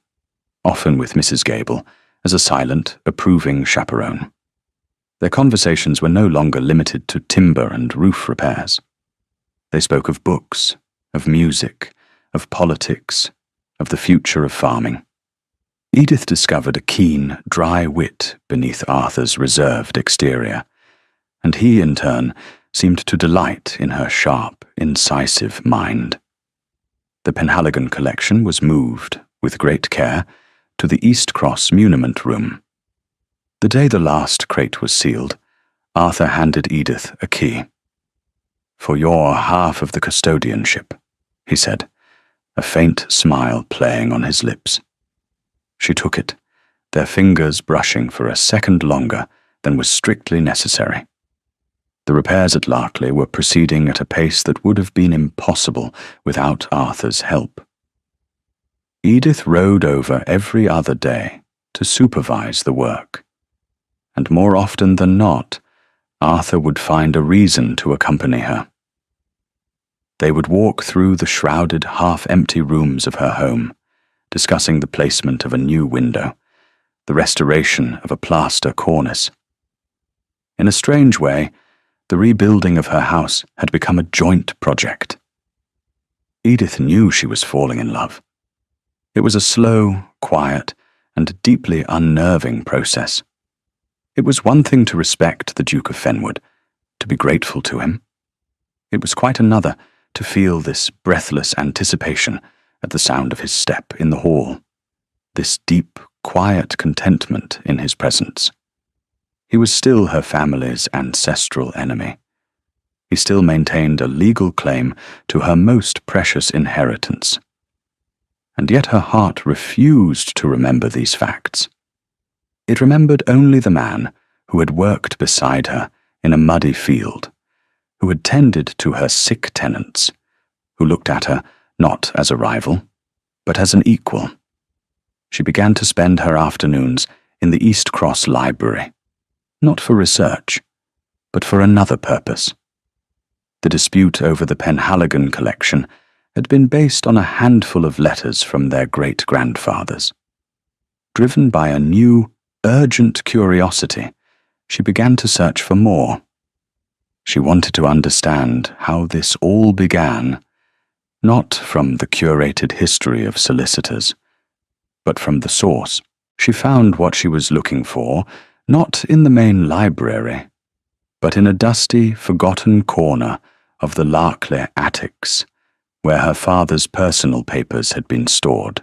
often with Mrs. Gable as a silent, approving chaperone. Their conversations were no longer limited to timber and roof repairs. They spoke of books, of music, of politics, of the future of farming. Edith discovered a keen, dry wit beneath Arthur's reserved exterior, and he, in turn, seemed to delight in her sharp, incisive mind. The Penhaligon collection was moved, with great care, to the East Cross muniment room. The day the last crate was sealed, Arthur handed Edith a key. "For your half of the custodianship," he said, a faint smile playing on his lips. She took it, their fingers brushing for a second longer than was strictly necessary. The repairs at Larkley were proceeding at a pace that would have been impossible without Arthur's help. Edith rode over every other day to supervise the work, and more often than not, Arthur would find a reason to accompany her. They would walk through the shrouded, half-empty rooms of her home, discussing the placement of a new window, the restoration of a plaster cornice. In a strange way, the rebuilding of her house had become a joint project. Edith knew she was falling in love. It was a slow, quiet, and deeply unnerving process. It was one thing to respect the Duke of Fenwood, to be grateful to him. It was quite another to feel this breathless anticipation at the sound of his step in the hall, this deep, quiet contentment in his presence. He was still her family's ancestral enemy. He still maintained a legal claim to her most precious inheritance. And yet her heart refused to remember these facts. It remembered only the man who had worked beside her in a muddy field, who had tended to her sick tenants, who looked at her not as a rival, but as an equal. She began to spend her afternoons in the East Cross Library, not for research, but for another purpose. The dispute over the Penhaligon collection had been based on a handful of letters from their great-grandfathers. Driven by a new, urgent curiosity, she began to search for more. She wanted to understand how this all began, not from the curated history of solicitors, but from the source. She found what she was looking for, not in the main library, but in a dusty, forgotten corner of the Larkley attics, where her father's personal papers had been stored.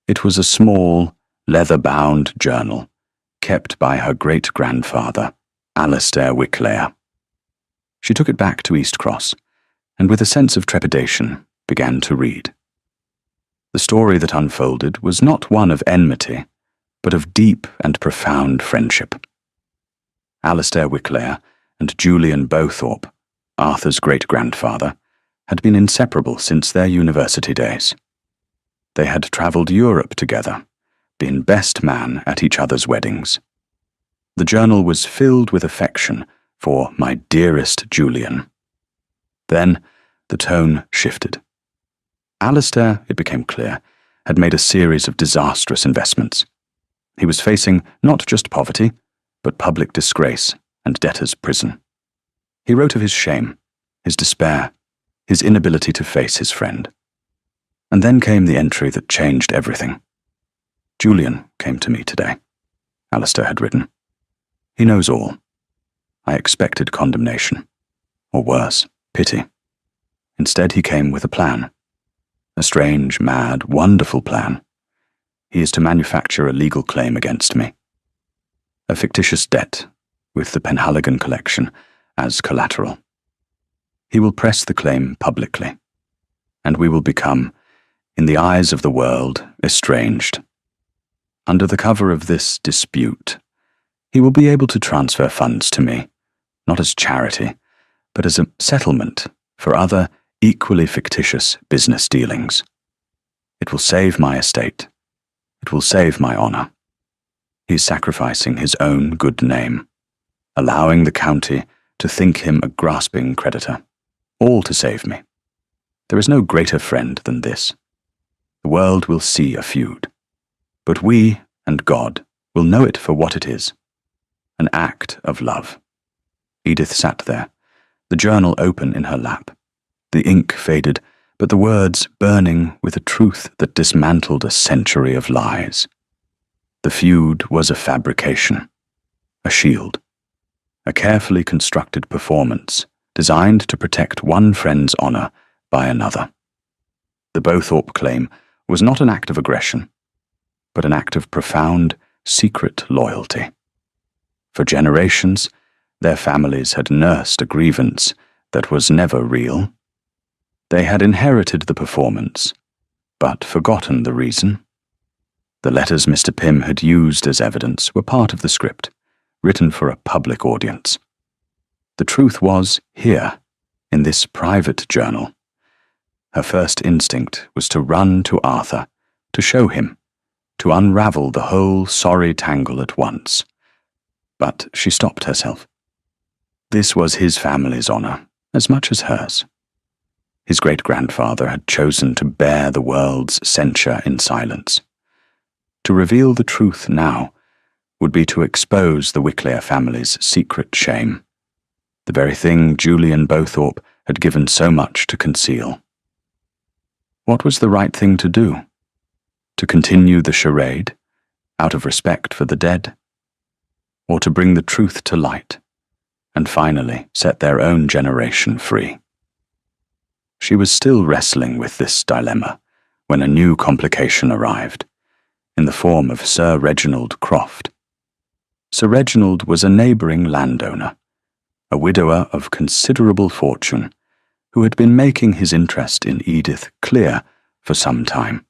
It was a small, leather-bound journal, kept by her great-grandfather, Alistair Wicklayer. She took it back to East Cross, and with a sense of trepidation began to read. The story that unfolded was not one of enmity, but of deep and profound friendship. Alistair Wicklayer and Julian Bowthorpe, Arthur's great-grandfather, had been inseparable since their university days. They had travelled Europe together, been best man at each other's weddings. The journal was filled with affection for my dearest Julian. Then the tone shifted. Alistair, it became clear, had made a series of disastrous investments. He was facing not just poverty, but public disgrace and debtor's prison. He wrote of his shame, his despair, his inability to face his friend. And then came the entry that changed everything. "Julian came to me today," Alistair had written. "He knows all. I expected condemnation, or worse, pity. Instead, he came with a plan. A strange, mad, wonderful plan. He is to manufacture a legal claim against me. A fictitious debt, with the Penhaligon collection as collateral. He will press the claim publicly, and we will become, in the eyes of the world, estranged. Under the cover of this dispute, he will be able to transfer funds to me, not as charity, but as a settlement for other equally fictitious business dealings. It will save my estate it will save my honor. He's sacrificing his own good name, allowing the county to think him a grasping creditor, all to save me. There is no greater friend than this. The world will see a feud, but we and God will know it for what it is, an act of love. Edith sat there, the journal open in her lap, the ink faded, but the words burning with a truth that dismantled a century of lies. The feud was a fabrication, a shield, a carefully constructed performance designed to protect one friend's honor by another. The Bowthorpe claim was not an act of aggression, but an act of profound, secret loyalty. For generations, their families had nursed a grievance that was never real. They had inherited the performance, but forgotten the reason. The letters Mr. Pym had used as evidence were part of the script, written for a public audience. The truth was here, in this private journal. Her first instinct was to run to Arthur, to show him, to unravel the whole sorry tangle at once. But she stopped herself. This was his family's honor, as much as hers. His great-grandfather had chosen to bear the world's censure in silence. To reveal the truth now would be to expose the Wicklear family's secret shame, the very thing Julian Bowthorpe had given so much to conceal. What was the right thing to do? To continue the charade, out of respect for the dead? Or to bring the truth to light, and finally set their own generation free? She was still wrestling with this dilemma when a new complication arrived, in the form of Sir Reginald Croft. Sir Reginald was a neighbouring landowner, a widower of considerable fortune, who had been making his interest in Edith clear for some time.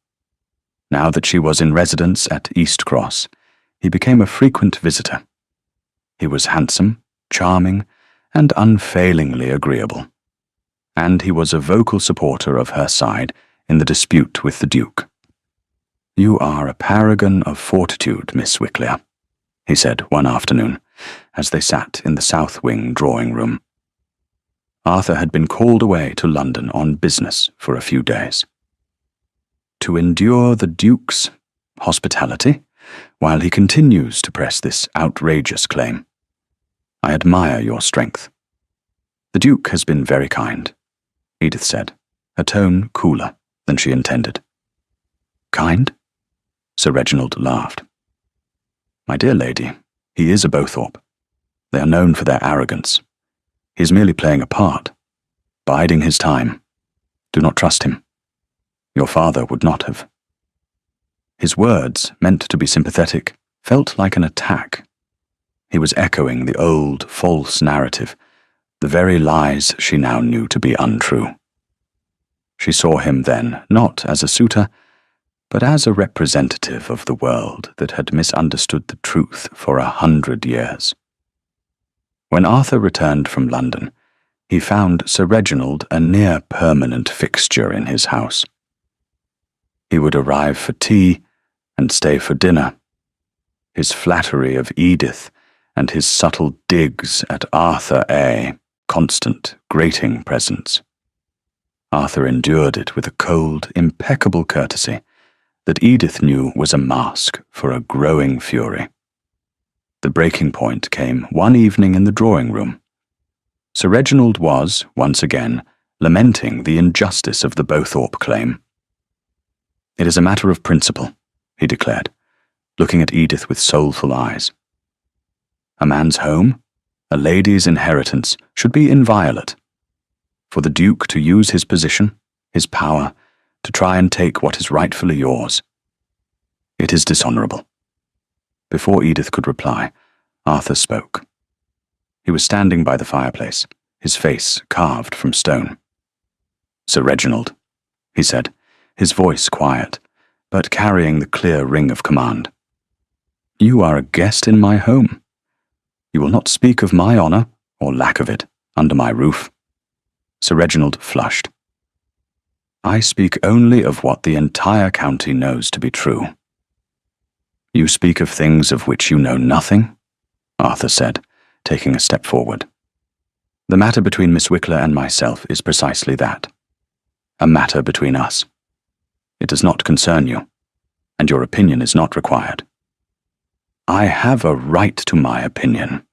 Now that she was in residence at East Cross, he became a frequent visitor. He was handsome, charming, and unfailingly agreeable, and he was a vocal supporter of her side in the dispute with the Duke. "You are a paragon of fortitude, Miss Wicklear," he said one afternoon, as they sat in the south wing drawing-room. Arthur had been called away to London on business for a few days. To endure the Duke's hospitality while he continues to press this outrageous claim. I admire your strength. The Duke has been very kind, Edith said, her tone cooler than she intended. Kind? Sir Reginald laughed. My dear lady, he is a Bowthorpe. They are known for their arrogance. He is merely playing a part, biding his time. Do not trust him. Your father would not have. His words, meant to be sympathetic, felt like an attack. He was echoing the old, false narrative, the very lies she now knew to be untrue. She saw him then not as a suitor, but as a representative of the world that had misunderstood the truth for 100 years. When Arthur returned from London, he found Sir Reginald a near-permanent fixture in his house. He would arrive for tea and stay for dinner. His flattery of Edith and his subtle digs at Arthur A. constant, grating presence. Arthur endured it with a cold, impeccable courtesy that Edith knew was a mask for a growing fury. The breaking point came one evening in the drawing-room. Sir Reginald was, once again, lamenting the injustice of the Bowthorpe claim. It is a matter of principle, he declared, looking at Edith with soulful eyes. A man's home, a lady's inheritance, should be inviolate. For the Duke to use his position, his power, to try and take what is rightfully yours. It is dishonourable. Before Edith could reply, Arthur spoke. He was standing by the fireplace, his face carved from stone. Sir Reginald, he said, his voice quiet, but carrying the clear ring of command. You are a guest in my home. You will not speak of my honour, or lack of it, under my roof. Sir Reginald flushed. I speak only of what the entire county knows to be true. You speak of things of which you know nothing, Arthur said, taking a step forward. The matter between Miss Wickler and myself is precisely that. A matter between us. It does not concern you, and your opinion is not required. I have a right to my opinion,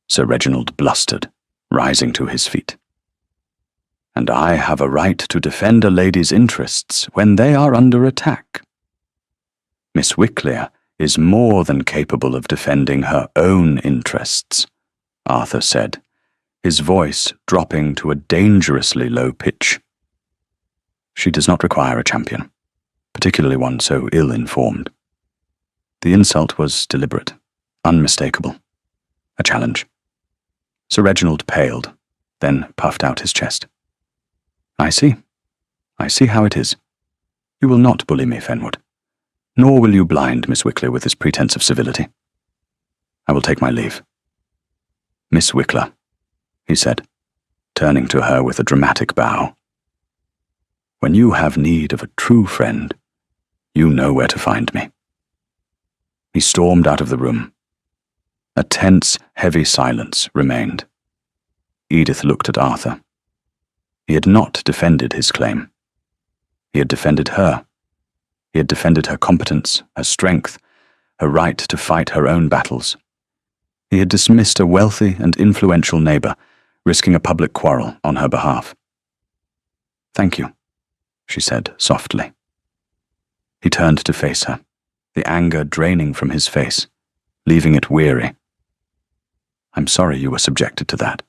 Sir Reginald blustered, rising to his feet. And I have a right to defend a lady's interests when they are under attack. Miss Wickler is more than capable of defending her own interests, Arthur said, his voice dropping to a dangerously low pitch. She does not require a champion, particularly one so ill-informed. The insult was deliberate, unmistakable, a challenge. Sir Reginald paled, then puffed out his chest. I see how it is. You will not bully me, Fenwood, nor will you blind Miss Wickler with this pretense of civility. I will take my leave. Miss Wickler, he said, turning to her with a dramatic bow. When you have need of a true friend, you know where to find me. He stormed out of the room. A tense, heavy silence remained. Edith looked at Arthur. He had not defended his claim. He had defended her. He had defended her competence, her strength, her right to fight her own battles. He had dismissed a wealthy and influential neighbour, risking a public quarrel on her behalf. Thank you, she said softly. He turned to face her, the anger draining from his face, leaving it weary. I'm sorry you were subjected to that.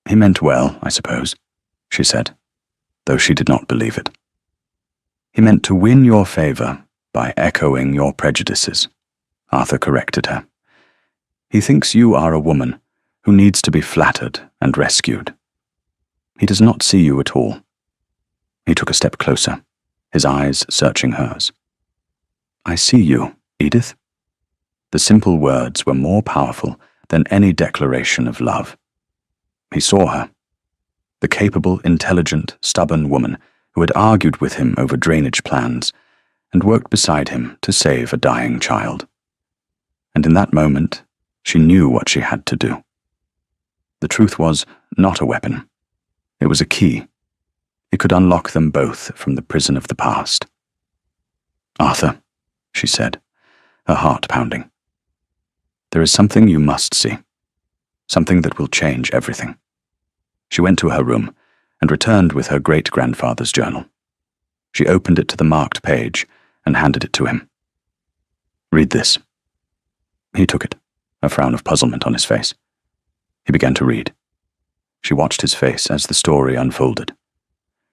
He meant well, I suppose, she said, though she did not believe it. He meant to win your favour by echoing your prejudices, Arthur corrected her. He thinks you are a woman who needs to be flattered and rescued. He does not see you at all. He took a step closer, his eyes searching hers. I see you, Edith. The simple words were more powerful than any declaration of love. He saw her, the capable, intelligent, stubborn woman who had argued with him over drainage plans and worked beside him to save a dying child. And in that moment, she knew what she had to do. The truth was not a weapon. It was a key. It could unlock them both from the prison of the past. Arthur, she said, her heart pounding. There is something you must see. Something that will change everything. She went to her room and returned with her great-grandfather's journal. She opened it to the marked page and handed it to him. Read this. He took it, a frown of puzzlement on his face. He began to read. She watched his face as the story unfolded.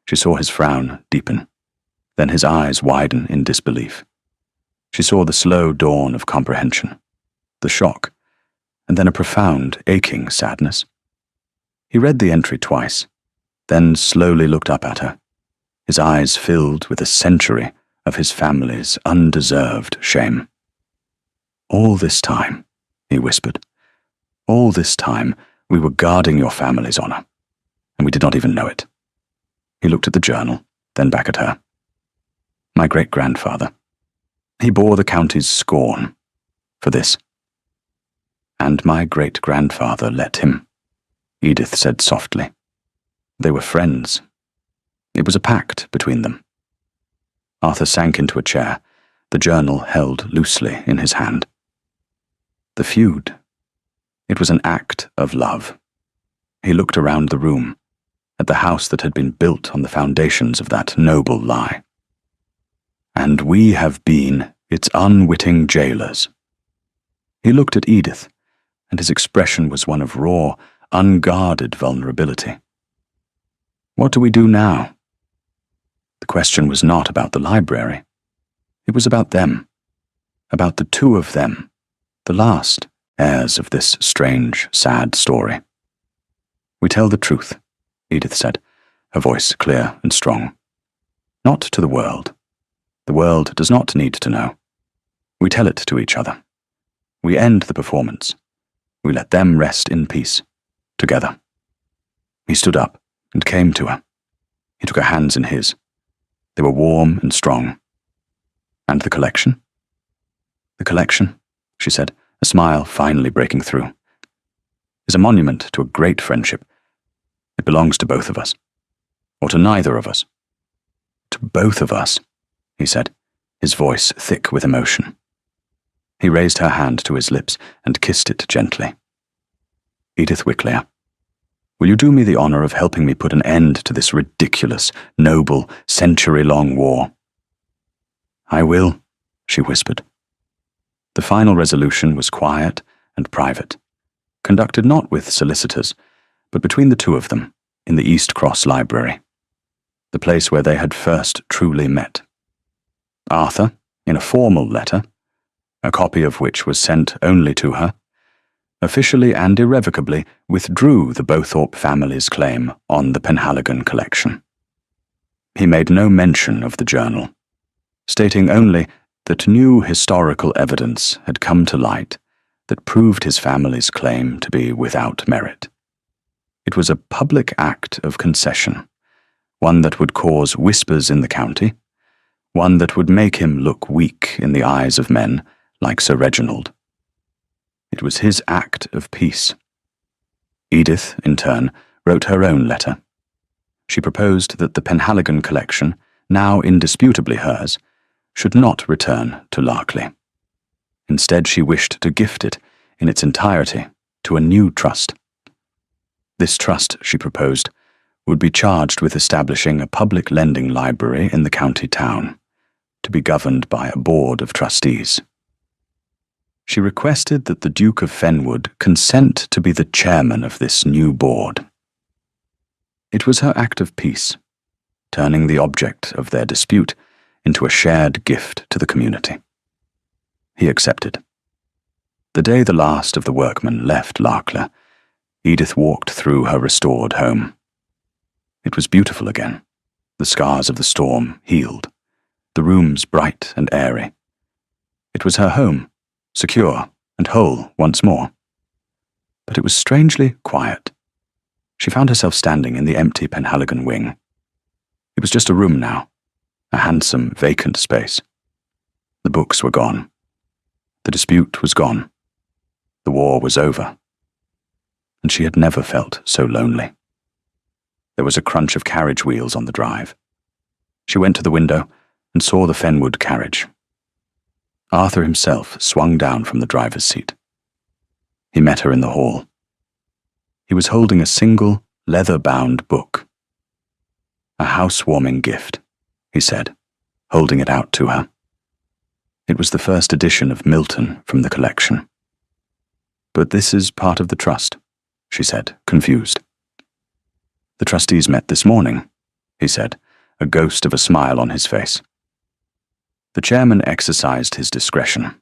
She saw his frown deepen, then his eyes widen in disbelief. She saw the slow dawn of comprehension, the shock, and then a profound, aching sadness. He read the entry twice, then slowly looked up at her, his eyes filled with a century of his family's undeserved shame. All this time, he whispered, all this time we were guarding your family's honor, and we did not even know it. He looked at the journal, then back at her. My great-grandfather. He bore the county's scorn for this. And my great-grandfather let him, Edith said softly. They were friends. It was a pact between them. Arthur sank into a chair, the journal held loosely in his hand. The feud. It was an act of love. He looked around the room, at the house that had been built on the foundations of that noble lie. And we have been its unwitting jailers. He looked at Edith, and his expression was one of raw, unguarded vulnerability. What do we do now? The question was not about the library. It was about them, about the two of them, the last heirs of this strange, sad story. We tell the truth, Edith said, her voice clear and strong. Not to the world. The world does not need to know. We tell it to each other. We end the performance. We let them rest in peace, together. He stood up and came to her. He took her hands in his. They were warm and strong. And the collection? The collection, she said, a smile finally breaking through, is a monument to a great friendship. It belongs to both of us. Or to neither of us. To both of us, he said, his voice thick with emotion. He raised her hand to his lips and kissed it gently. Edith Wicklear, will you do me the honor of helping me put an end to this ridiculous, noble, century-long war? I will, she whispered. The final resolution was quiet and private, conducted not with solicitors, but between the two of them, in the East Cross Library, the place where they had first truly met. Arthur, in a formal letter, a copy of which was sent only to her, officially and irrevocably withdrew the Bowthorpe family's claim on the Penhaligon collection. He made no mention of the journal, stating only that new historical evidence had come to light that proved his family's claim to be without merit. It was a public act of concession, one that would cause whispers in the county, one that would make him look weak in the eyes of men like Sir Reginald. It was his act of peace. Edith, in turn, wrote her own letter. She proposed that the Penhaligon collection, now indisputably hers, should not return to Larkley. Instead, she wished to gift it, in its entirety, to a new trust. This trust, she proposed, would be charged with establishing a public lending library in the county town, to be governed by a board of trustees. She requested that the Duke of Fenwood consent to be the chairman of this new board. It was her act of peace, turning the object of their dispute into a shared gift to the community. He accepted. The day the last of the workmen left Larkler, Edith walked through her restored home. It was beautiful again, the scars of the storm healed, the rooms bright and airy. It was her home, secure and whole once more. But it was strangely quiet. She found herself standing in the empty Penhaligon wing. It was just a room now, a handsome, vacant space. The books were gone. The dispute was gone. The war was over. And she had never felt so lonely. There was a crunch of carriage wheels on the drive. She went to the window and saw the Fenwood carriage. Arthur himself swung down from the driver's seat. He met her in the hall. He was holding a single, leather-bound book. A housewarming gift, he said, holding it out to her. It was the first edition of Milton from the collection. But this is part of the trust, she said, confused. The trustees met this morning, he said, a ghost of a smile on his face. The chairman exercised his discretion.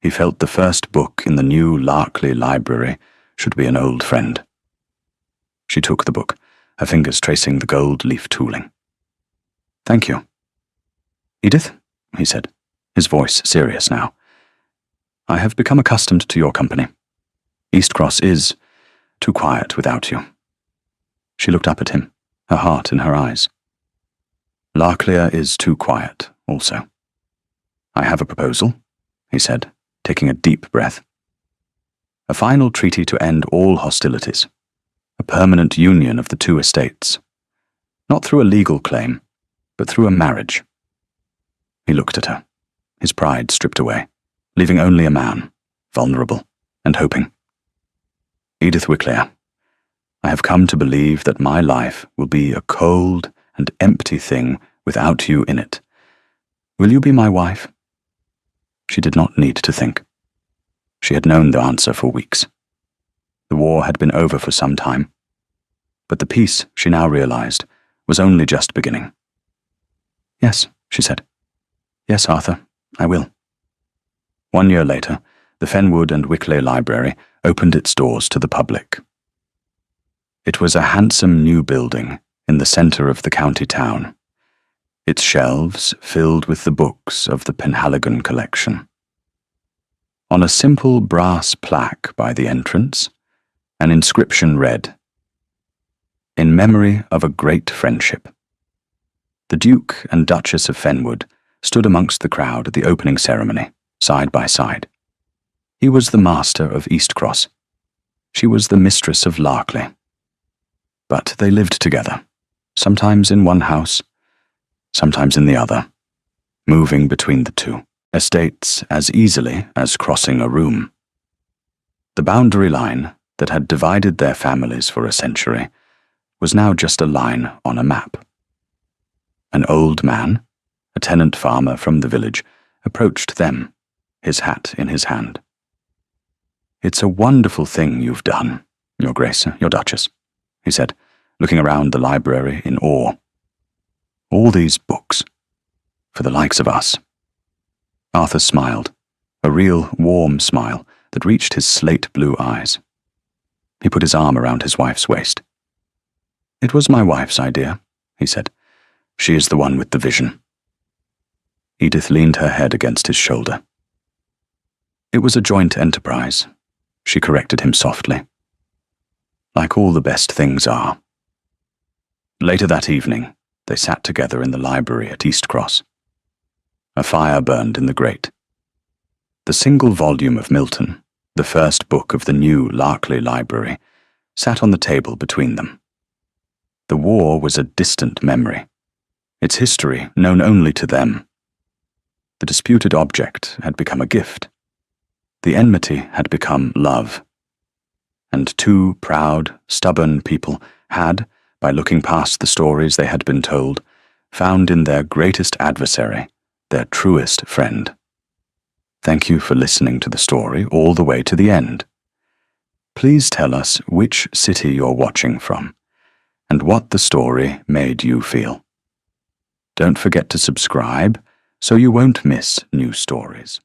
He felt the first book in the new Larkley library should be an old friend. She took the book, her fingers tracing the gold leaf tooling. Thank you. Edith, he said, his voice serious now. I have become accustomed to your company. East Cross is too quiet without you. She looked up at him, her heart in her eyes. Larklear is too quiet, also. I have a proposal, he said, taking a deep breath. A final treaty to end all hostilities. A permanent union of the two estates. Not through a legal claim, but through a marriage. He looked at her, his pride stripped away, leaving only a man, vulnerable and hoping. Edith Wicklear, I have come to believe that my life will be a cold and empty thing without you in it. Will you be my wife? She did not need to think. She had known the answer for weeks. The war had been over for some time, but the peace, she now realized, was only just beginning. Yes, she said. Yes, Arthur, I will. 1 year later, the Fenwood and Wickley Library opened its doors to the public. It was a handsome new building in the center of the county town, its shelves filled with the books of the Penhaligon collection. On a simple brass plaque by the entrance, an inscription read, "In memory of a great friendship." The Duke and Duchess of Fenwood stood amongst the crowd at the opening ceremony, side by side. He was the master of Eastcross. She was the mistress of Larkley. But they lived together, sometimes in one house, sometimes in the other, moving between the two estates as easily as crossing a room. The boundary line that had divided their families for a century was now just a line on a map. An old man, a tenant farmer from the village, approached them, his hat in his hand. "It's a wonderful thing you've done, Your Grace, your Duchess," he said, looking around the library in awe. "All these books, for the likes of us." Arthur smiled, a real warm smile that reached his slate-blue eyes. He put his arm around his wife's waist. "It was my wife's idea," he said. "She is the one with the vision." Edith leaned her head against his shoulder. "It was a joint enterprise," she corrected him softly. "Like all the best things are." Later that evening, they sat together in the library at Eastcross. A fire burned in the grate. The single volume of Milton, the first book of the new Larkley Library, sat on the table between them. The war was a distant memory, its history known only to them. The disputed object had become a gift. The enmity had become love. And two proud, stubborn people had, by looking past the stories they had been told, found in their greatest adversary their truest friend. Thank you for listening to the story all the way to the end. Please tell us which city you're watching from, and what the story made you feel. Don't forget to subscribe so you won't miss new stories.